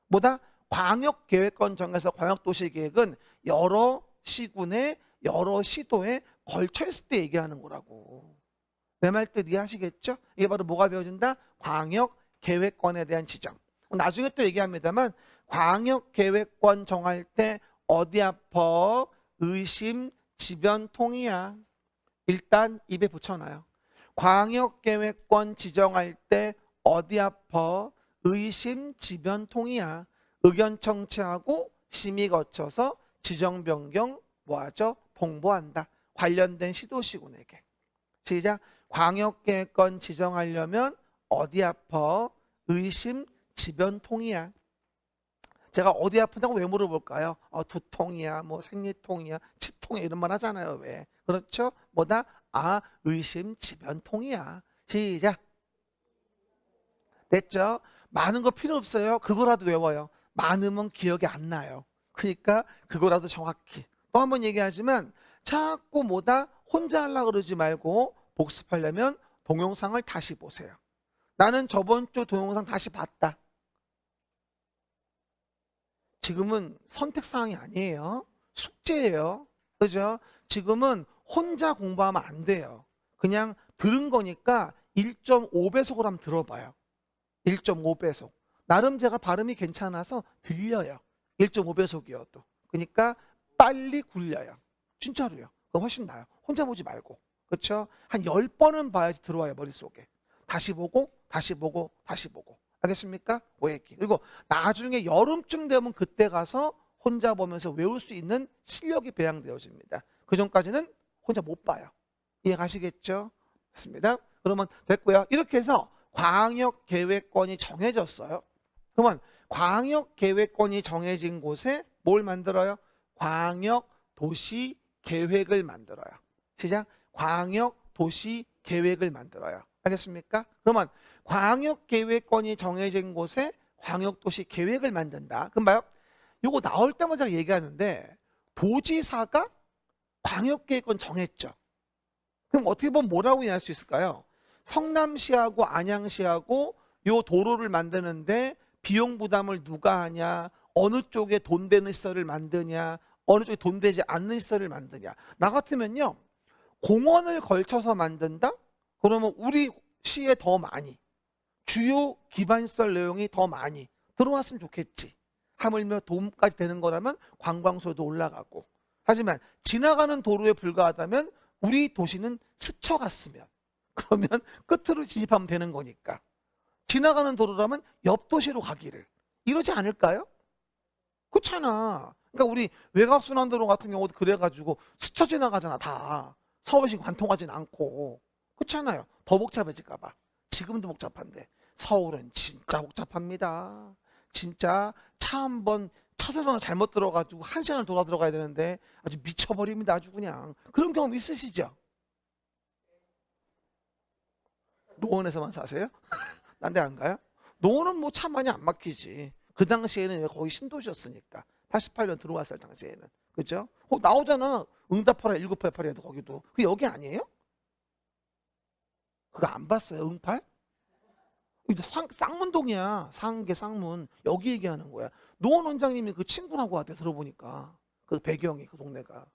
뭐다? 광역계획권 정해서 광역도시계획은 여러 시군에 여러 시도에 걸쳐 있을 때 얘기하는 거라고. 내 말 뜻 이해하시겠죠? 이게 바로 뭐가 되어진다? 광역계획권에 대한 지정. 나중에 또 얘기합니다만 광역계획권 정할 때 어디 아파? 의심, 지변, 통이야. 일단 입에 붙여놔요. 광역계획권 지정할 때 어디 아파? 의심, 지변, 통이야. 의견 청취하고 심의 거쳐서 지정 변경 뭐하죠? 통보한다. 관련된 시도시군에게. 시작. 광역계획권 지정하려면 어디 아파? 의심, 지변, 통이야. 제가 어디 아프다고 왜 물어볼까요? 두통이야, 뭐 생리통이야, 치통이야 이런 말 하잖아요. 왜? 그렇죠? 뭐다? 의심, 지변, 통이야. 시작. 됐죠? 많은 거 필요 없어요. 그거라도 외워요. 많으면 기억이 안 나요. 그러니까 그거라도 정확히. 또 한 번 얘기하지만 자꾸 뭐다? 혼자 하려고 그러지 말고 복습하려면 동영상을 다시 보세요. 나는 저번 주 동영상 다시 봤다. 지금은 선택사항이 아니에요. 숙제예요. 그죠? 지금은 혼자 공부하면 안 돼요. 그냥 들은 거니까 1.5배속으로 한번 들어봐요. 1.5배속. 나름 제가 발음이 괜찮아서 들려요. 1.5배속이어도. 그러니까 빨리 굴려요. 진짜로요. 그거 훨씬 나아요. 혼자 보지 말고. 그렇죠? 한 10번은 봐야지 들어와요. 머릿속에. 다시 보고 다시 보고 다시 보고. 알겠습니까? 오해기. 그리고 나중에 여름쯤 되면 그때 가서 혼자 보면서 외울 수 있는 실력이 배양되어집니다. 그 전까지는 혼자 못 봐요. 이해가시겠죠? 됐습니다. 그러면 됐고요. 이렇게 해서 광역계획권이 정해졌어요. 그러면 광역계획권이 정해진 곳에 뭘 만들어요? 광역도시계획을 만들어요. 시작. 광역도시계획을 만들어요. 알겠습니까? 그러면 광역계획권이 정해진 곳에 광역도시계획을 만든다. 그럼 봐요. 이거 나올 때마다 얘기하는데 도지사가 광역계획권 정했죠. 그럼 어떻게 보면 뭐라고 이해할 수 있을까요? 성남시하고 안양시하고 요 도로를 만드는데 비용 부담을 누가 하냐, 어느 쪽에 돈 되는 시설을 만드냐, 어느 쪽에 돈 되지 않는 시설을 만드냐. 나 같으면요, 공원을 걸쳐서 만든다? 그러면 우리 시에 더 많이, 주요 기반시설 내용이 더 많이 들어왔으면 좋겠지. 하물며 도움까지 되는 거라면 관광소도 올라가고. 하지만 지나가는 도로에 불과하다면 우리 도시는 스쳐갔으면, 그러면 끝으로 진입하면 되는 거니까. 지나가는 도로라면 옆 도시로 가기를. 이러지 않을까요? 그렇잖아. 그러니까 우리 외곽순환도로 같은 경우도 그래가지고 스쳐 지나가잖아. 다 서울시 관통하진 않고. 그렇잖아요. 더 복잡해질까 봐. 지금도 복잡한데 서울은 진짜 복잡합니다. 진짜 차 한번 차선 하나 잘못 들어가지고 1시간을 돌아 들어가야 되는데 아주 미쳐버립니다. 아주 그냥. 그런 경험 있으시죠? 노원에서만 사세요? 딴 데 안 가요? 노원은 뭐 차 많이 안 막히지. 그 당시에는 거의 신도시였으니까. 88년 들어왔을 당시에는. 그죠? 나오잖아. 응답하라 1988에도 거기도. 그 여기 아니에요? 그거 안 봤어요? 응팔? 쌍문동이야. 상계 쌍문. 여기 얘기하는 거야. 노원 원장님이 그 친구라고 하대. 들어보니까. 그 배경이 그 동네가.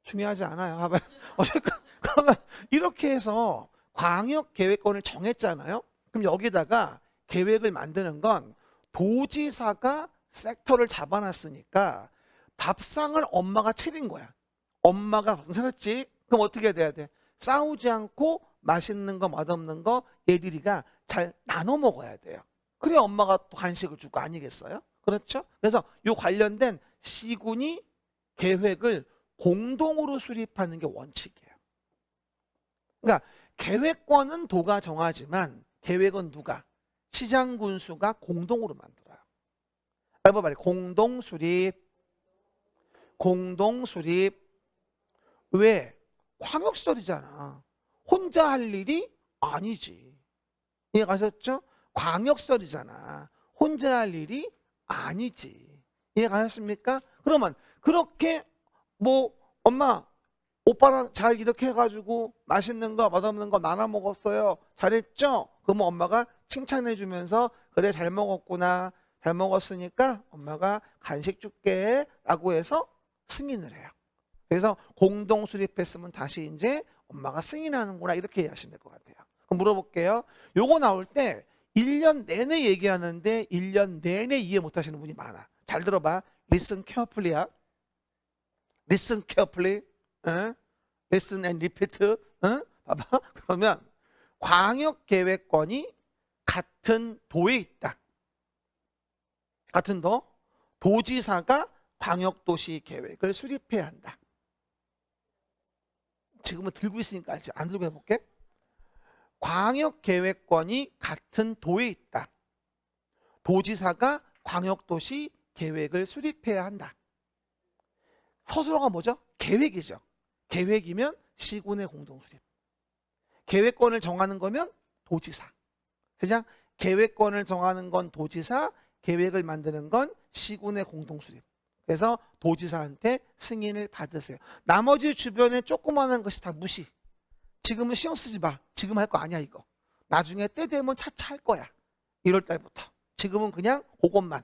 중요하지 않아요. 어쨌든 그러면 이렇게 해서 광역계획권을 정했잖아요. 그럼 여기다가 계획을 만드는 건 도지사가 섹터를 잡아놨으니까 밥상을 엄마가 차린 거야. 엄마가 밥상 차렸지? 그럼 어떻게 돼야 돼? 싸우지 않고 맛있는 거 맛없는 거 애들이가 잘 나눠 먹어야 돼요. 그래야 엄마가 또 간식을 줄 거 아니겠어요? 그렇죠? 그래서 요 관련된 시군이 계획을 공동으로 수립하는 게 원칙이에요. 그러니까 계획권은 도가 정하지만 계획은 누가? 시장 군수가 공동으로 만들어요. 여러분 말이 공동 수립. 왜? 광역시설이잖아. 혼자 할 일이 아니지. 이해가셨죠? 광역시설이잖아. 혼자 할 일이 아니지. 이해가셨습니까? 그러면 그렇게 뭐 엄마 오빠랑 잘 이렇게 해가지고 맛있는 거 맛없는 거 나눠 먹었어요. 잘했죠? 그러면 엄마가 칭찬해 주면서 그래 잘 먹었구나. 잘 먹었으니까 엄마가 간식 줄게 라고 해서 승인을 해요. 그래서 공동 수립했으면 다시 이제 엄마가 승인하는구나 이렇게 이해하시면 될 것 같아요. 그럼 물어볼게요. 요거 나올 때 1년 내내 얘기하는데 1년 내내 이해 못하시는 분이 많아. 잘 들어봐. Listen carefully야. Listen carefully. Listen and repeat. 봐봐. 그러면 광역계획권이 같은 도에 있다. 같은 도. 도지사가 광역도시 계획을 수립해야 한다. 지금은 들고 있으니까 알지. 안 들고 해볼게. 광역계획권이 같은 도에 있다. 도지사가 광역도시 계획을 수립해야 한다. 서술어가 뭐죠? 계획이죠. 계획이면 시군의 공동수립. 계획권을 정하는 거면 도지사. 그냥 계획권을 정하는 건 도지사, 계획을 만드는 건 시군의 공동수립. 그래서 도지사한테 승인을 받으세요. 나머지 주변에 조그마한 것이 다 무시. 지금은 신경 쓰지 마. 지금 할 거 아니야 이거. 나중에 때 되면 차차 할 거야. 1월 달부터. 지금은 그냥 그것만.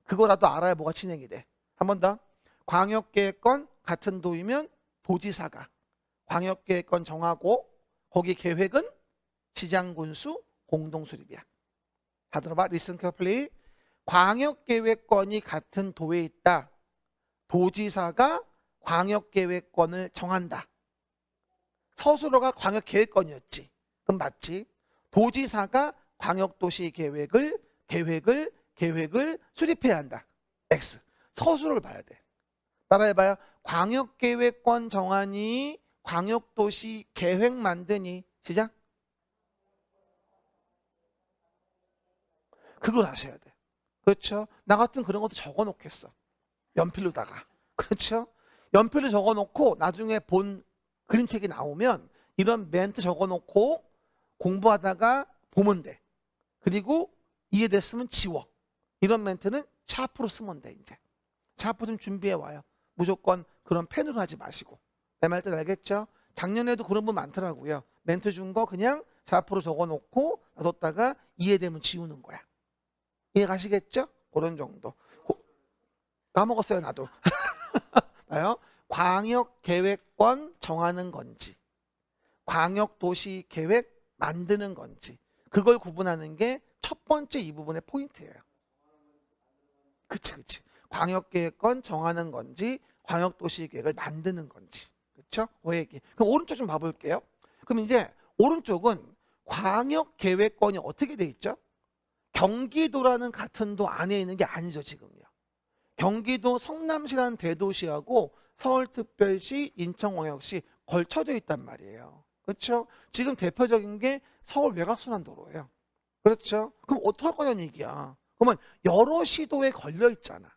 그거라도 알아야 뭐가 진행이 돼. 한 번 더. 광역계획권 같은 도이면 도지사가 광역계획권 정하고 거기 계획은 시장군수 공동수립이야. 다 들어봐. Listen carefully. 광역계획권이 같은 도에 있다. 도지사가 광역계획권을 정한다. 서술어가 광역계획권이었지. 그럼 맞지? 도지사가 광역도시 계획을 수립해야 한다. X. 서술어를 봐야 돼. 따라해봐요. 광역계획권 정하니 광역도시 계획 만드니. 시작. 그걸 아셔야 돼. 그렇죠? 나 같으면 그런 것도 적어 놓겠어. 연필로다가. 그렇죠? 연필로 적어 놓고 나중에 본 그림책이 나오면 이런 멘트 적어 놓고 공부하다가 보면 돼. 그리고 이해됐으면 지워. 이런 멘트는 샤프로 쓰면 돼. 이제 샤프 좀 준비해 와요. 무조건 그런 펜으로 하지 마시고. 내 말 뜻 알겠죠? 작년에도 그런 분 많더라고요. 멘트 준 거 그냥 샤프로 적어 놓고 놔뒀다가 이해되면 지우는 거야. 이해 가시겠죠? 그런 정도. 까먹었어요 나도. 봐요. 광역계획권 정하는 건지 광역도시계획 만드는 건지 그걸 구분하는 게 첫 번째 이 부분의 포인트예요. 그치. 광역계획권 정하는 건지 광역도시계획을 만드는 건지. 그렇죠? 그 얘기. 그럼 오른쪽 좀 봐볼게요. 그럼 이제 오른쪽은 광역계획권이 어떻게 돼 있죠? 경기도라는 같은 도 안에 있는 게 아니죠 지금요. 경기도 성남시라는 대도시하고 서울특별시, 인천광역시 걸쳐져 있단 말이에요. 그렇죠? 지금 대표적인 게 서울 외곽순환도로예요. 그렇죠? 그럼 어떡할 거냐는 얘기야. 그러면 여러 시도에 걸려 있잖아.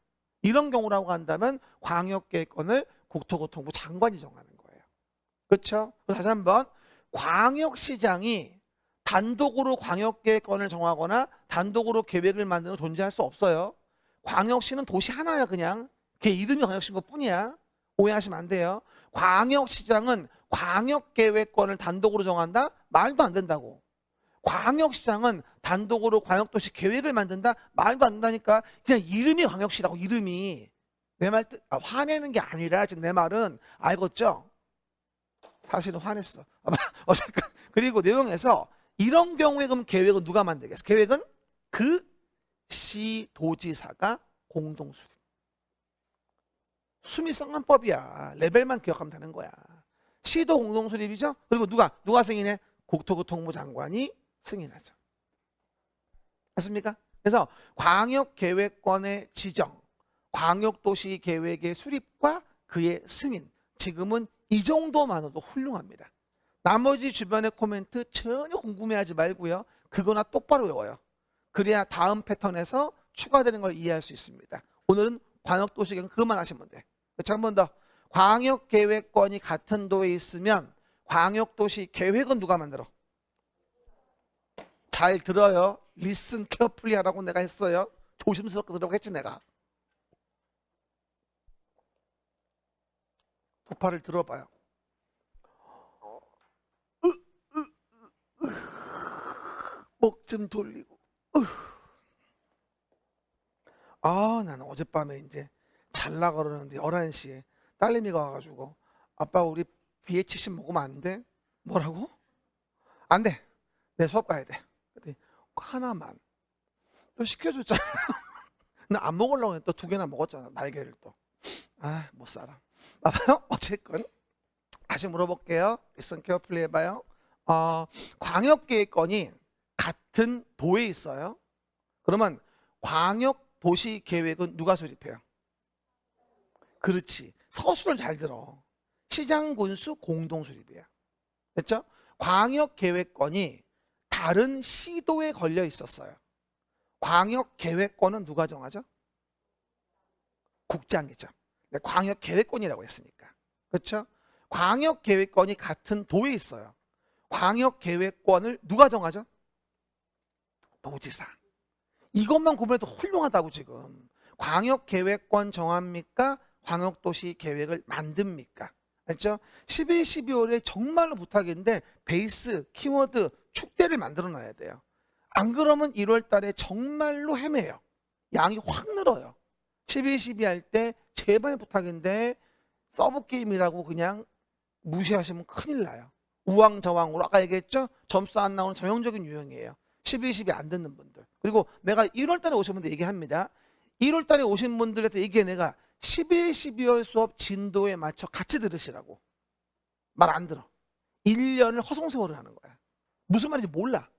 이런 경우라고 한다면 광역계획권을 국토교통부 장관이 정하는 거예요. 그렇죠? 다시 한번 광역시장이 단독으로 광역계획권을 정하거나 단독으로 계획을 만드는 존재할 수 없어요. 광역시는 도시 하나야 그냥. 걔 이름이 광역시인 것뿐이야. 오해하시면 안 돼요. 광역시장은 광역계획권을 단독으로 정한다? 말도 안 된다고. 광역시장은 단독으로 광역도시 계획을 만든다? 말도 안 된다니까. 그냥 이름이 광역시라고 이름이. 내 말 뜻 화내는 게 아니라 지금 내 말은 알겠죠? 사실은 화냈어. 어쨌든 그리고 내용에서 이런 경우에 그럼 계획은 누가 만들겠어? 계획은 그 시도지사가 공동수립. 수미 성관법이야. 레벨만 기억하면 되는 거야. 시도 공동수립이죠. 그리고 누가 승인해? 국토교통부 장관이 승인하죠. 맞습니까? 그래서 광역계획권의 지정, 광역도시 계획의 수립과 그의 승인, 지금은 이 정도만으로도 훌륭합니다. 나머지 주변의 코멘트 전혀 궁금해하지 말고요. 그거나 똑바로 외워요. 그래야 다음 패턴에서 추가되는 걸 이해할 수 있습니다. 오늘은 광역도시계획 그것만 하시면 돼. 그렇죠? 한 번 더. 광역계획권이 같은 도에 있으면 광역도시 계획은 누가 만들어? 잘 들어요. 리슨 케어풀리 하라고 내가 했어요. 조심스럽게 들으라고 했지 내가. 두 팔을 들어봐요. 목 좀 돌리고. 나는 어젯밤에 이제 잘라 그러는데 11시에 딸내미가 와가지고 아빠 우리 BHC 먹으면 안 돼? 뭐라고? 안 돼. 내 수업 가야 돼. 그랬더니 하나만. 또 시켜줬잖아. 나 안 먹으려고 했는데 또 2개나 먹었잖아. 날개를 또. 못 살아. 봐봐요. 어쨌건 다시 물어볼게요. 리슨 케어풀리 해봐요. 광역계획권이 같은 도에 있어요. 그러면 광역도시계획은 누가 수립해요? 그렇지. 서술을 잘 들어. 시장군수 공동수립이야. 됐죠? 광역계획권이 다른 시도에 걸려 있었어요. 광역계획권은 누가 정하죠? 국장이죠. 광역계획권이라고 했으니까. 그렇죠? 광역계획권이 같은 도에 있어요. 광역계획권을 누가 정하죠? 도지사. 이것만 구분해도 훌륭하다고 지금. 광역계획권 정합니까? 광역도시 계획을 만듭니까? 알죠? 11, 12월에 정말로 부탁인데 베이스, 키워드, 축대를 만들어 놔야 돼요. 안 그러면 1월 달에 정말로 헤매요. 양이 확 늘어요. 11, 12 할 때 제발 부탁인데 서브게임이라고 그냥 무시하시면 큰일 나요. 우왕좌왕으로 아까 얘기했죠? 점수 안 나오는 전형적인 유형이에요. 11, 12 안 듣는 분들. 그리고 내가 1월 달에 오신 분들 얘기합니다. 1월 달에 오신 분들한테 얘기해 내가 11, 12월 수업 진도에 맞춰 같이 들으시라고. 말 안 들어. 1년을 허송세월을 하는 거야. 무슨 말인지 몰라.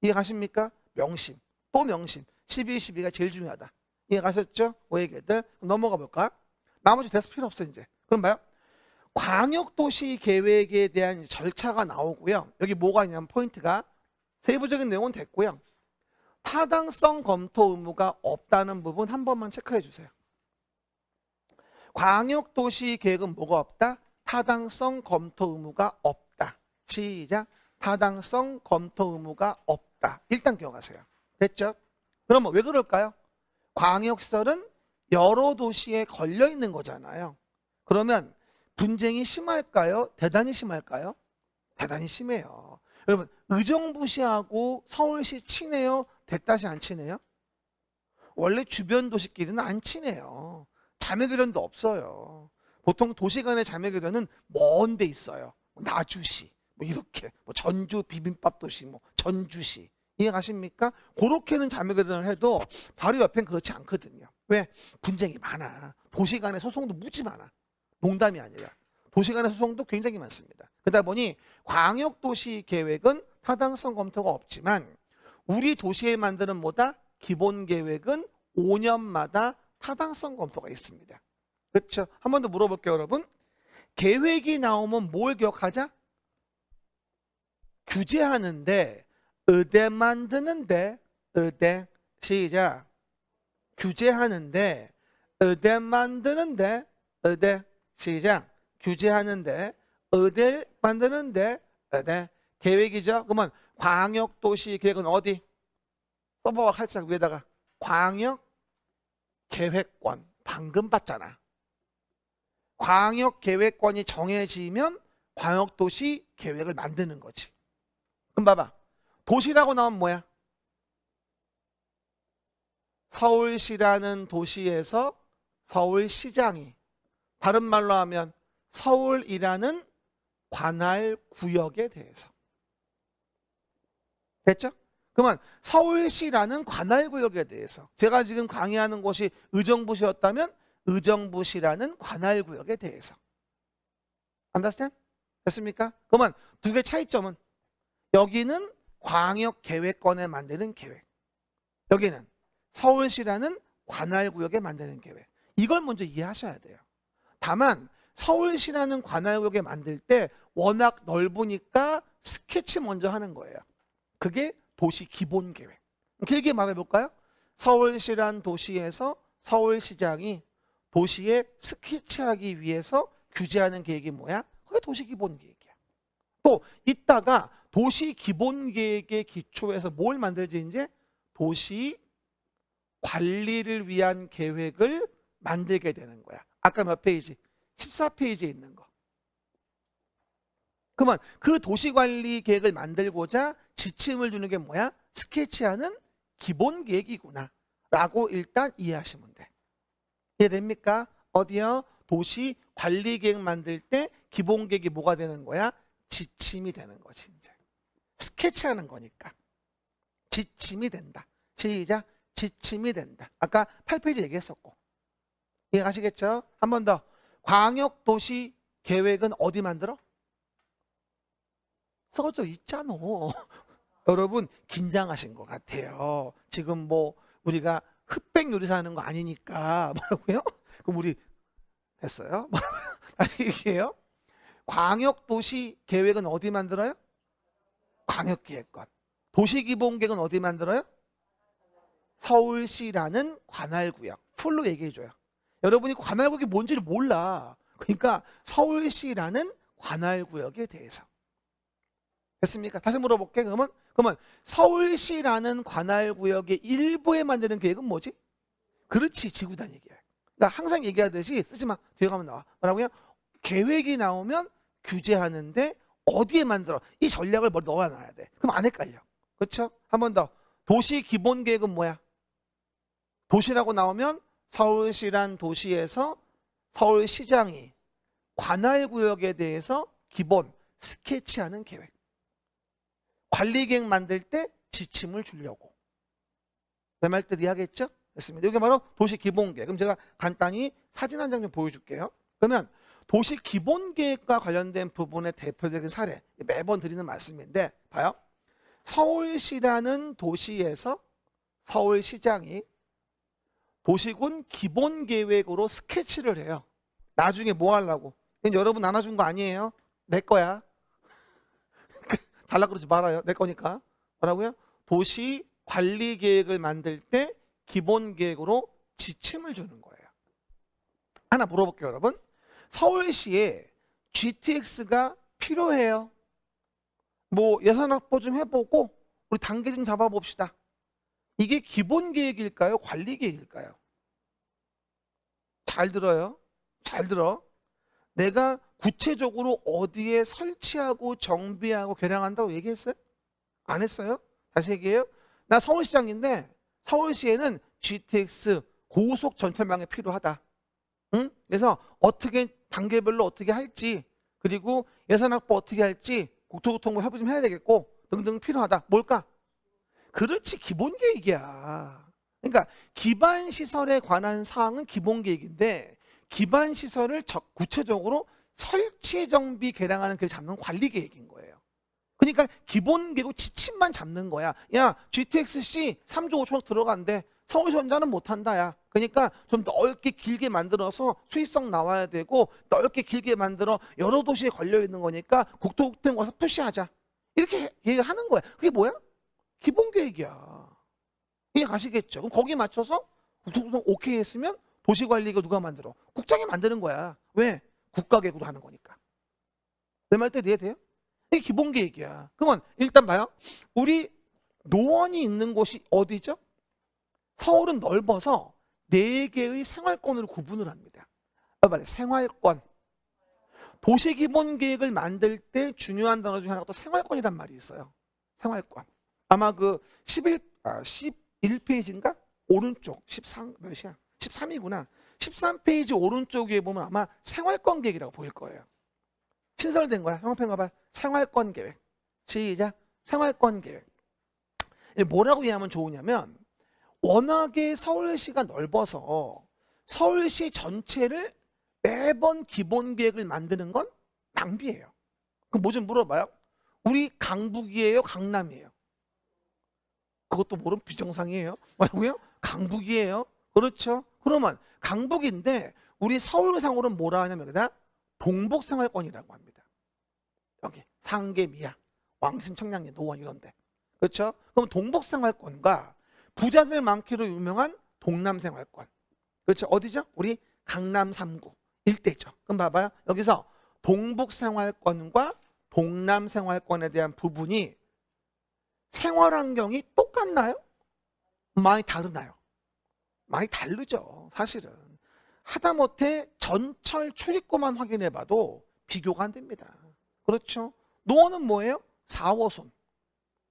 이해가십니까? 명심. 또 명심. 12, 12가 제일 중요하다. 이해가셨죠? 오해계들. 넘어가 볼까? 나머지 대수 필요 없어 이제. 그럼 봐요. 광역도시 계획에 대한 절차가 나오고요. 여기 뭐가 있냐면 포인트가 세부적인 내용은 됐고요. 타당성 검토 의무가 없다는 부분 한 번만 체크해 주세요. 광역도시 계획은 뭐가 없다? 타당성 검토 의무가 없다. 시작. 타당성 검토 의무가 없다. 일단 기억하세요. 됐죠? 그러면 왜 그럴까요? 광역시설은 여러 도시에 걸려 있는 거잖아요. 그러면 분쟁이 심할까요? 대단히 심할까요? 대단히 심해요. 여러분 의정부시하고 서울시 친해요? 대따시 안 친해요? 원래 주변 도시끼리는 안 친해요. 자매교련도 없어요. 보통 도시 간의 자매교련은 먼 데 있어요. 나주시 뭐 이렇게 전주 비빔밥 도시 전주시 이해가십니까? 그렇게는 자매교련을 해도 바로 옆엔 그렇지 않거든요. 왜? 분쟁이 많아. 도시 간의 소송도 무지 많아. 농담이 아니라 도시 간의 소송도 굉장히 많습니다. 그러다 보니 광역도시 계획은 타당성 검토가 없지만 우리 도시에 만드는 뭐다? 기본 계획은 5년마다 타당성 검토가 있습니다. 그렇죠? 한 번 더 물어볼게요, 여러분. 계획이 나오면 뭘 기억하자? 규제하는데, 의대 만드는데, 의대 시작. 규제하는데, 의대 만드는데, 의대 시작. 규제하는데, 의대 만드는데, 의대 계획이죠. 그러면 광역도시 계획은 어디? 서버와 칼짝 위에다가 광역 계획권 방금 봤잖아. 광역계획권이 정해지면 광역도시 계획을 만드는 거지. 그럼 봐봐. 도시라고 나오면 뭐야? 서울시라는 도시에서 서울시장이, 다른 말로 하면 서울이라는 관할 구역에 대해서. 됐죠? 그러면 서울시라는 관할구역에 대해서 제가 지금 강의하는 곳이 의정부시였다면 의정부시라는 관할구역에 대해서. understand? 됐습니까? 그러면 두 개 차이점은 여기는 광역계획권에 만드는 계획, 여기는 서울시라는 관할구역에 만드는 계획. 이걸 먼저 이해하셔야 돼요. 다만 서울시라는 관할구역에 만들 때 워낙 넓으니까 스케치 먼저 하는 거예요. 그게 도시 기본 계획. 길게 말해볼까요? 서울시란 도시에서 서울시장이 도시에 스케치하기 위해서 규제하는 계획이 뭐야? 그게 도시 기본 계획이야. 또 이따가 도시 기본 계획의 기초에서 뭘 만들지? 이제 도시 관리를 위한 계획을 만들게 되는 거야. 아까 몇 페이지? 14페이지에 있는 거. 그러면 그 도시관리 계획을 만들고자 지침을 주는 게 뭐야? 스케치하는 기본 계획이구나 라고 일단 이해하시면 돼. 이해됩니까? 어디요? 도시 관리 계획 만들 때 기본 계획이 뭐가 되는 거야? 지침이 되는 거지. 이제 스케치하는 거니까 지침이 된다. 시작. 지침이 된다. 아까 8페이지 얘기했었고. 이해가시겠죠? 한 번 더. 광역도시 계획은 어디 만들어? 써져 있잖아. 여러분 긴장하신 것 같아요. 지금 뭐 우리가 흑백 요리사 하는 거 아니니까. 뭐라고요? 그럼 우리 됐어요? 다시 얘기해요. 광역도시 계획은 어디 만들어요? 광역기획권. 도시기본계획은 어디 만들어요? 서울시라는 관할구역. 풀로 얘기해줘요. 여러분이 관할구역이 뭔지를 몰라. 그러니까 서울시라는 관할구역에 대해서. 됐습니까? 다시 물어볼게. 그러면 서울시라는 관할구역의 일부에 만드는 계획은 뭐지? 그렇지, 지구단 얘기야. 그러니까 항상 얘기하듯이 쓰지 마. 뒤에 가면 나와. 뭐라고요? 계획이 나오면 규제하는데 어디에 만들어? 이 전략을 뭐 넣어놔야 돼. 그럼 안 헷갈려. 그렇죠? 한 번 더. 도시 기본 계획은 뭐야? 도시라고 나오면 서울시란 도시에서 서울시장이 관할구역에 대해서 기본 스케치하는 계획. 관리계획 만들 때 지침을 주려고. 내 말들 이해하겠죠? 됐습니다. 이게 바로 도시 기본계획. 그럼 제가 간단히 사진 한 장 좀 보여줄게요. 그러면 도시 기본계획과 관련된 부분의 대표적인 사례, 매번 드리는 말씀인데 봐요. 서울시라는 도시에서 서울시장이 도시군 기본계획으로 스케치를 해요. 나중에 뭐 하려고? 여러분 나눠준 거 아니에요? 내 거야. 달라 그러지 말아요. 내 거니까. 뭐라고요? 도시 관리 계획을 만들 때 기본 계획으로 지침을 주는 거예요. 하나 물어볼게요, 여러분. 서울시에 GTX가 필요해요. 뭐 예산 확보 좀 해보고 우리 단계 좀 잡아봅시다. 이게 기본 계획일까요? 관리 계획일까요? 잘 들어요. 잘 들어. 내가 구체적으로 어디에 설치하고 정비하고 개량한다고 얘기했어요? 안 했어요? 다시 얘기해요. 나 서울시장인데 서울시에는 GTX 고속 전철망이 필요하다. 응? 그래서 어떻게 단계별로 어떻게 할지 그리고 예산 확보 어떻게 할지 국토교통부 협의 좀 해야 되겠고 등등 필요하다. 뭘까? 그렇지, 기본 계획이야. 그러니까 기반 시설에 관한 사항은 기본 계획인데 기반 시설을 구체적으로 설치 정비 개량하는 그 잡는 관리 계획인 거예요. 그러니까 기본 계획 지침만 잡는 거야. 야, GTX-C 3조 5천억 들어간대. 서울전자는 못한다. 야. 그러니까 좀 넓게 길게 만들어서 수익성 나와야 되고 넓게 길게 만들어 여러 도시에 걸려 있는 거니까 국토교통 와서 푸시하자. 이렇게 얘기를 하는 거야. 그게 뭐야? 기본 계획이야. 이해 가시겠죠? 그럼 거기에 맞춰서 국토교통 오케이 했으면 도시관리가 누가 만들어? 국장이 만드는 거야. 왜? 국가계획으로 하는 거니까. 내 말 때 이해돼요? 이게 기본 계획이야. 그러면 일단 봐요. 우리 노원이 있는 곳이 어디죠? 서울은 넓어서 4개의 생활권으로 구분을 합니다. 말해 생활권. 도시기본계획을 만들 때 중요한 단어 중에 하나가 또 생활권이란 말이 있어요. 생활권. 아마 그 11페이지인가? 오른쪽 13 몇이야? 13이구나. 13페이지 오른쪽 위에 보면 아마 생활권 계획이라고 보일 거예요. 신설된 거야. 형평 가봐. 생활권 계획. 시작. 생활권 계획. 뭐라고 이해하면 좋으냐면 워낙에 서울시가 넓어서 서울시 전체를 매번 기본 계획을 만드는 건 낭비예요. 그럼 뭐 좀 물어봐요. 우리 강북이에요, 강남이에요? 그것도 모르면 비정상이에요. 뭐라고요? 강북이에요. 그렇죠? 그러면 강북인데 우리 서울상으로는 뭐라 하냐면 여기다 동북생활권이라고 합니다. 여기 상계, 미아, 왕심, 청량리, 노원 이런데. 그렇죠? 그럼 동북생활권과 부자들 많기로 유명한 동남생활권. 그렇죠? 어디죠? 우리 강남 3구 일대죠. 그럼 봐봐요. 여기서 동북생활권과 동남생활권에 대한 부분이 생활환경이 똑같나요? 많이 다르나요? 많이 다르죠. 사실은. 하다못해 전철 출입구만 확인해봐도 비교가 안 됩니다. 그렇죠? 노원은 뭐예요? 4호선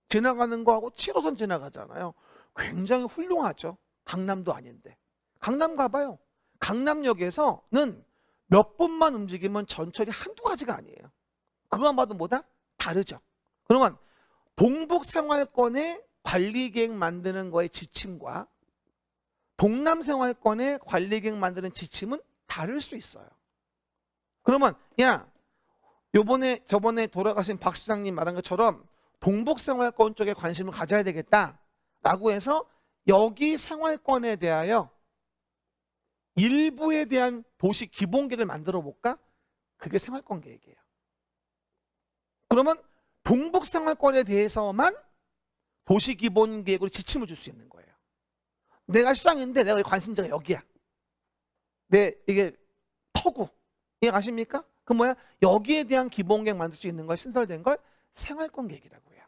지나가는 거하고 7호선 지나가잖아요. 굉장히 훌륭하죠. 강남도 아닌데. 강남 가봐요. 강남역에서는 몇 분만 움직이면 전철이 한두 가지가 아니에요. 그거만 봐도 뭐다? 다르죠. 그러면 동북생활권의 관리계획 만드는 거의 지침과 동남생활권의 관리계획 만드는 지침은 다를 수 있어요. 그러면 야 저번에 돌아가신 박 시장님 말한 것처럼 동북생활권 쪽에 관심을 가져야 되겠다라고 해서 여기 생활권에 대하여 일부에 대한 도시 기본계획을 만들어 볼까? 그게 생활권 계획이에요. 그러면 동북생활권에 대해서만 도시 기본계획으로 지침을 줄 수 있는 거예요. 내가 시장인데 내가 관심사가 여기야. 이게 터구. 이해가십니까? 그 뭐야? 여기에 대한 기본계획 만들 수 있는 걸 신설된 걸 생활권 계획이라고 해요.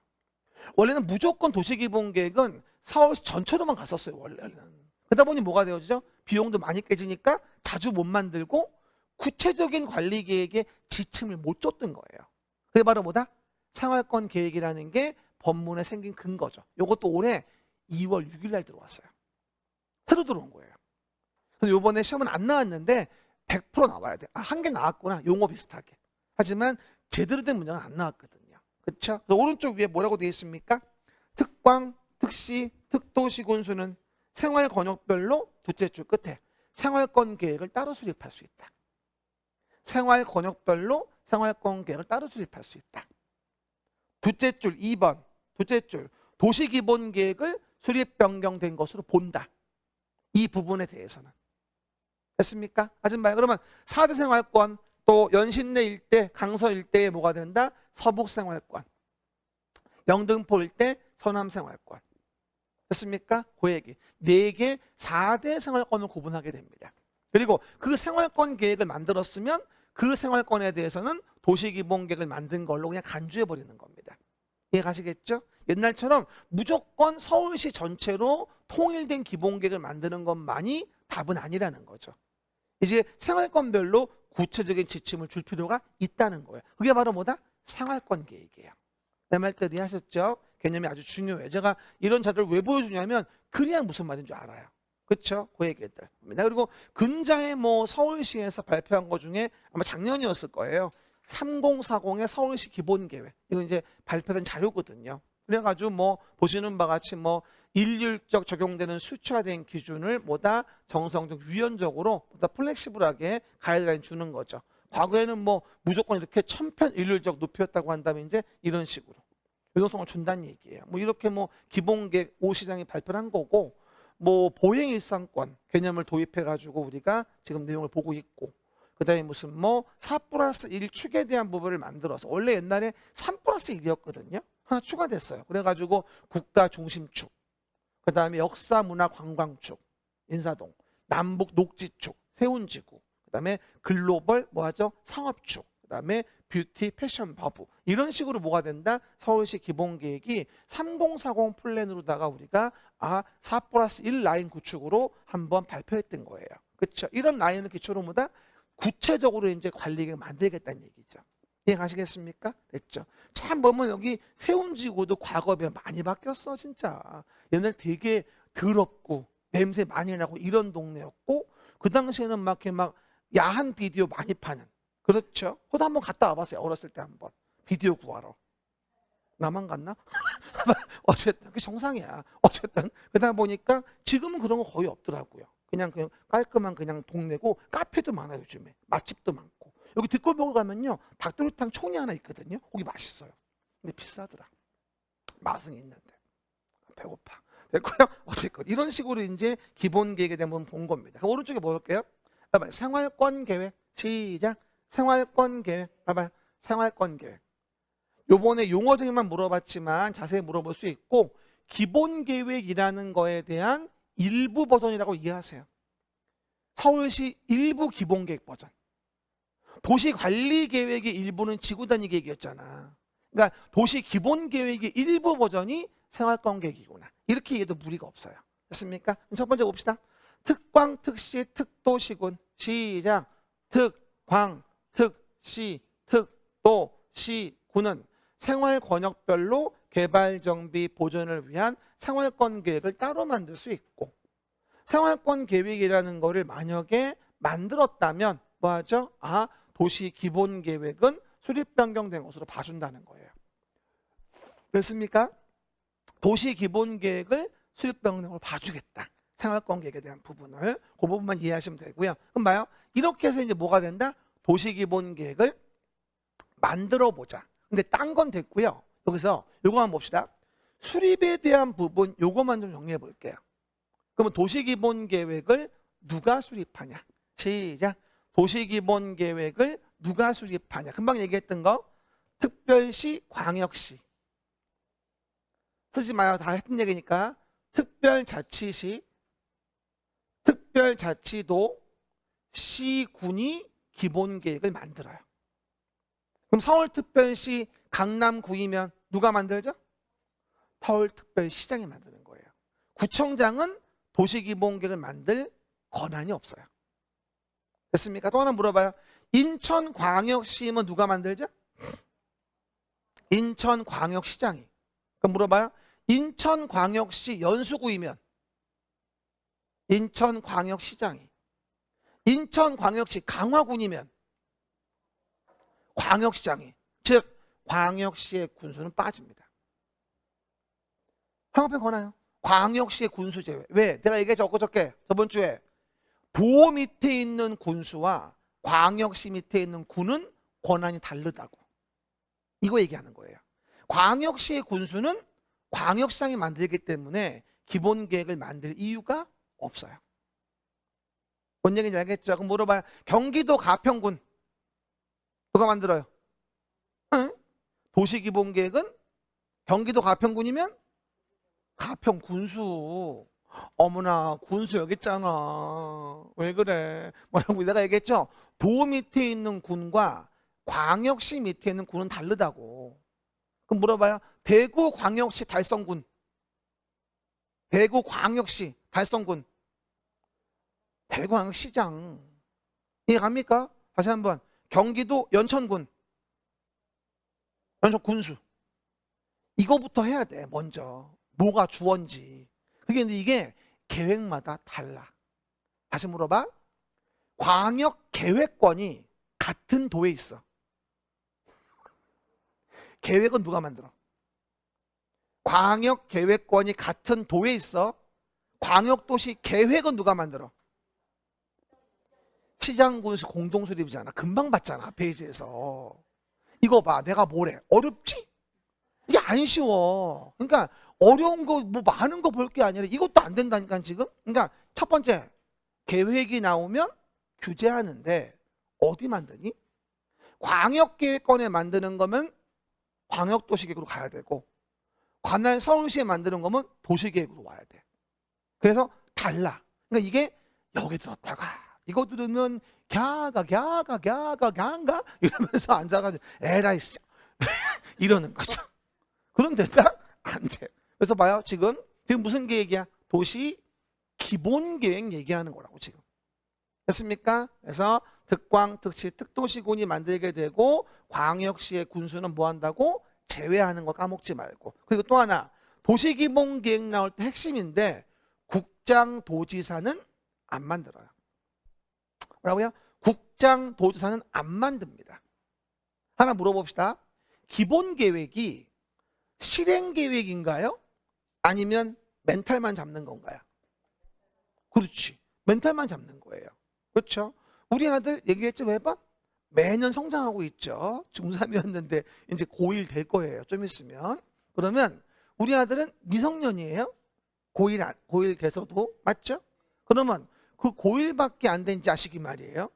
원래는 무조건 도시기본계획은 서울시 전체로만 갔었어요. 원래는. 그러다 보니 뭐가 되어지죠? 비용도 많이 깨지니까 자주 못 만들고 구체적인 관리계획에 지침을 못 줬던 거예요. 그게 바로 뭐다? 생활권 계획이라는 게 법문에 생긴 근거죠. 이것도 올해 2월 6일 날 들어왔어요. 새로 들어온 거예요. 그래서 이번에 시험은 안 나왔는데 100% 나와야 돼. 한 개 나왔구나. 용어 비슷하게. 하지만 제대로 된 문장은 안 나왔거든요. 그렇죠? 오른쪽 위에 뭐라고 되어 있습니까? 특광, 특시, 특도시군수는 생활 권역별로 둘째 줄 끝에 생활권 계획을 따로 수립할 수 있다. 생활 권역별로 생활권 계획을 따로 수립할 수 있다. 둘째 줄 2번, 둘째 줄 도시기본계획을 수립 변경된 것으로 본다. 이 부분에 대해서는. 됐습니까? 하지만 그러면 4대 생활권 또 연신내 일대, 강서 일대에 뭐가 된다? 서북 생활권. 영등포 일대, 서남 생활권. 됐습니까? 그 얘기. 4개 4대 생활권을 구분하게 됩니다. 그리고 그 생활권 계획을 만들었으면 그 생활권에 대해서는 도시기본계획을 만든 걸로 그냥 간주해버리는 겁니다. 이해 가시겠죠? 옛날처럼 무조건 서울시 전체로 통일된 기본계획을 만드는 것만이 답은 아니라는 거죠. 이제 생활권별로 구체적인 지침을 줄 필요가 있다는 거예요. 그게 바로 뭐다? 생활권 계획이에요. 내 말 뜻 이해하셨죠? 개념이 아주 중요해요. 제가 이런 자료를 왜 보여주냐면 그래야 무슨 말인 줄 알아요. 그렇죠? 그 얘기들. 그리고 근자에 서울시에서 발표한 것 중에 아마 작년이었을 거예요. 3040의 서울시 기본계획. 이거 이제 발표된 자료거든요. 그래가지고 보시는 바와 같이 일률적 적용되는 수치화된 기준을 보다 정성적 유연적으로 보다 플렉시블하게 가이드라인 주는 거죠. 과거에는 무조건 이렇게 천편일률적 높였다고 한다면 이제 이런 식으로 유동성을 준다는 얘기예요. 이렇게 기본계획 오 시장이 발표를 한 거고 보행일상권 개념을 도입해가지고 우리가 지금 내용을 보고 있고 그 다음에 무슨 4+1 축에 대한 부분을 만들어서 원래 옛날에 3+1이었거든요. 하나 추가됐어요. 그래가지고 국가 중심축, 그 다음에 역사 문화 관광축, 인사동, 남북 녹지축, 세운지구, 그 다음에 글로벌 상업축, 그 다음에 뷰티 패션 버브 이런 식으로 뭐가 된다? 서울시 기본계획이 3040 플랜으로다가 우리가 4+1 라인 구축으로 한번 발표했던 거예요. 그렇죠? 이런 라인을 기초로 뭐다? 구체적으로 이제 관리계획 만들겠다는 얘기죠. 이해 가시겠습니까? 됐죠? 참 보면 여기 세운지구도 과거에 많이 바뀌었어 진짜. 옛날 되게 더럽고 냄새 많이 나고 이런 동네였고 그 당시에는 막 야한 비디오 많이 파는 그렇죠? 그것도 한번 갔다 와봤어요. 어렸을 때 한번 비디오 구하러. 나만 갔나? 어쨌든 그 정상이야. 어쨌든 그러다 보니까 지금은 그런 거 거의 없더라고요. 그냥 깔끔한 그냥 동네고 카페도 많아요. 요즘에 맛집도 많고. 여기 뒷골목을 가면요 닭도리탕 촌이 하나 있거든요. 거기 맛있어요. 근데 비싸더라. 맛은 있는데 배고파. 됐고요. 어쨌건 이런 식으로 이제 기본 계획에 대한 부분 본 겁니다. 그럼 오른쪽에 뭐 볼게요? 봐봐요. 생활권 계획. 시작. 생활권 계획. 봐봐요. 생활권 계획. 요번에 용어적인만 물어봤지만 자세히 물어볼 수 있고 기본 계획이라는 거에 대한 일부 버전이라고 이해하세요. 서울시 일부 기본 계획 버전. 도시 관리 계획의 일부는 지구 단위 계획이었잖아. 그러니까 도시 기본 계획의 일부 버전이 생활권 계획이구나. 이렇게 이해도 무리가 없어요. 됐습니까? 그럼 첫 번째 봅시다. 특광, 특시, 특도시군. 시작. 특광, 특시, 특도시군은 생활 권역별로 개발 정비 보존을 위한 생활권 계획을 따로 만들 수 있고 생활권 계획이라는 거를 만약에 만들었다면 뭐 하죠? 아, 도시 기본 계획은 수립 변경된 것으로 봐준다는 거예요. 됐습니까? 도시 기본 계획을 수립 변경으로 봐주겠다. 생활권 계획에 대한 부분을 그 부분만 이해하시면 되고요. 그럼 봐요. 이렇게 해서 이제 뭐가 된다? 도시 기본 계획을 만들어 보자. 근데 딴 건 됐고요. 여기서 요거 한번 봅시다. 수립에 대한 부분 요거만 좀 정리해 볼게요. 그러면 도시기본계획을 누가 수립하냐? 시작. 도시기본계획을 누가 수립하냐? 금방 얘기했던 거 특별시, 광역시. 쓰지 마요. 다 했던 얘기니까. 특별자치시, 특별자치도, 시군이 기본계획을 만들어요. 그럼 서울특별시 강남구이면 누가 만들죠? 서울특별시장이 만드는 거예요. 구청장은 도시기본계획을 만들 권한이 없어요. 됐습니까? 또 하나 물어봐요. 인천광역시면 누가 만들죠? 인천광역시장이. 그럼 물어봐요. 인천광역시 연수구이면 인천광역시장이. 인천광역시 강화군이면 광역시장이. 즉 광역시의 군수는 빠집니다. 황합행 거나요? 광역시의 군수 제외. 왜? 내가 얘기했죠. 엊그저께 저번 주에 도 밑에 있는 군수와 광역시 밑에 있는 군은 권한이 다르다고. 이거 얘기하는 거예요. 광역시의 군수는 광역시장이 만들기 때문에 기본계획을 만들 이유가 없어요. 뭔 얘기인지 알겠죠? 그럼 물어봐요. 경기도 가평군 누가 만들어요? 응? 도시기본계획은 경기도 가평군이면 가평 군수. 어머나 군수 여기 있잖아. 왜 그래? 뭐라고 내가 얘기했죠? 도 밑에 있는 군과 광역시 밑에 있는 군은 다르다고. 그럼 물어봐요. 대구광역시 달성군. 대구광역시 달성군. 대구광역시장. 이해갑니까? 다시 한번. 경기도 연천군. 연천 군수. 이거부터 해야 돼. 먼저. 뭐가 주어인지. 근데 이게 계획마다 달라. 다시 물어봐. 광역 계획권이 같은 도에 있어. 계획은 누가 만들어? 광역 계획권이 같은 도에 있어. 광역도시 계획은 누가 만들어? 시장군수 공동수립이잖아. 금방 봤잖아. 페이지에서. 이거 봐. 내가 뭐래? 어렵지? 이게 안 쉬워. 그러니까 어려운 거 뭐 많은 거 볼 게 아니라 이것도 안 된다니까 지금. 그러니까 첫 번째 계획이 나오면 규제하는데 어디 만드니? 광역계획권에 만드는 거면 광역도시계획으로 가야 되고 관할 서울시에 만드는 거면 도시계획으로 와야 돼. 그래서 달라. 그러니까 이게 여기 들었다가 이거 들으면 갸가 이러면서 앉아가지고 에라이 이러는 거죠. 그럼 된다? 안 돼. 그래서 봐요. 지금 무슨 계획이야? 도시 기본 계획 얘기하는 거라고 지금. 됐습니까? 그래서 특광, 특시, 특도시군이 만들게 되고 광역시의 군수는 뭐 한다고? 제외하는 거 까먹지 말고. 그리고 또 하나 도시기본 계획 나올 때 핵심인데 국장도지사는 안 만들어요. 뭐라고요? 국장도지사는 안 만듭니다. 하나 물어봅시다. 기본 계획이 실행 계획인가요? 아니면 멘탈만 잡는 건가요? 그렇지. 멘탈만 잡는 거예요. 그렇죠? 우리 아들 얘기했죠, 매번? 매년 성장하고 있죠. 중3이었는데 이제 고1 될 거예요. 좀 있으면. 그러면 우리 아들은 미성년이에요. 고1 돼서도. 맞죠? 그러면 그 고1밖에 안 된 자식이 말이에요.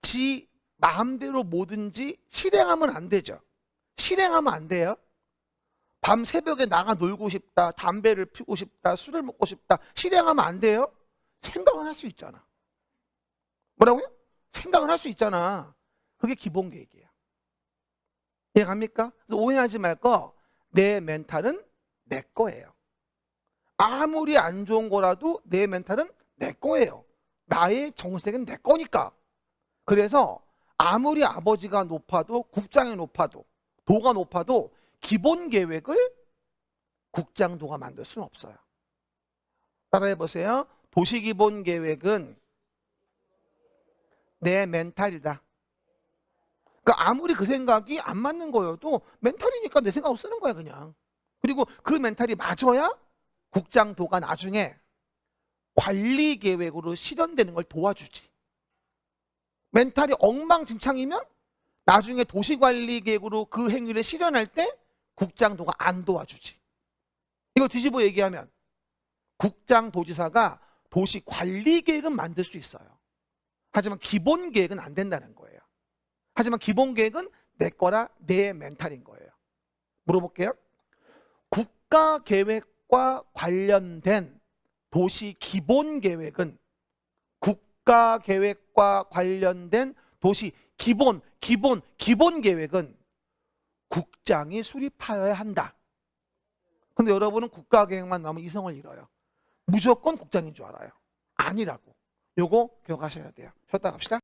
지 마음대로 뭐든지 실행하면 안 되죠. 실행하면 안 돼요. 밤 새벽에 나가 놀고 싶다, 담배를 피우고 싶다, 술을 먹고 싶다, 실행하면 안 돼요? 생각은 할 수 있잖아. 뭐라고요? 생각은 할 수 있잖아. 그게 기본 계획이에요. 이해갑니까? 그래서 오해하지 말고 내 멘탈은 내 거예요. 아무리 안 좋은 거라도 내 멘탈은 내 거예요. 나의 정색은 내 거니까. 그래서 아무리 아버지가 높아도 국장이 높아도 도가 높아도 기본 계획을 국장도가 만들 수는 없어요. 따라해 보세요. 도시 기본 계획은 내 멘탈이다. 그러니까 아무리 그 생각이 안 맞는 거여도 멘탈이니까 내 생각으로 쓰는 거야 그냥. 그리고 그 멘탈이 맞아야 국장도가 나중에 관리 계획으로 실현되는 걸 도와주지. 멘탈이 엉망진창이면 나중에 도시관리 계획으로 그 행위를 실현할 때 국장도가 안 도와주지. 이거 뒤집어 얘기하면 국장도지사가 도시관리 계획은 만들 수 있어요. 하지만 기본 계획은 안 된다는 거예요. 하지만 기본 계획은 내 거라 내 멘탈인 거예요. 물어볼게요. 국가 계획과 관련된 도시 기본 계획은 국가 계획과 관련된 도시 기본 계획은 국장이 수립하여야 한다. 근데 여러분은 국가 계획만 나오면 이성을 잃어요. 무조건 국장인 줄 알아요. 아니라고. 요거 기억하셔야 돼요. 쉬었다 갑시다.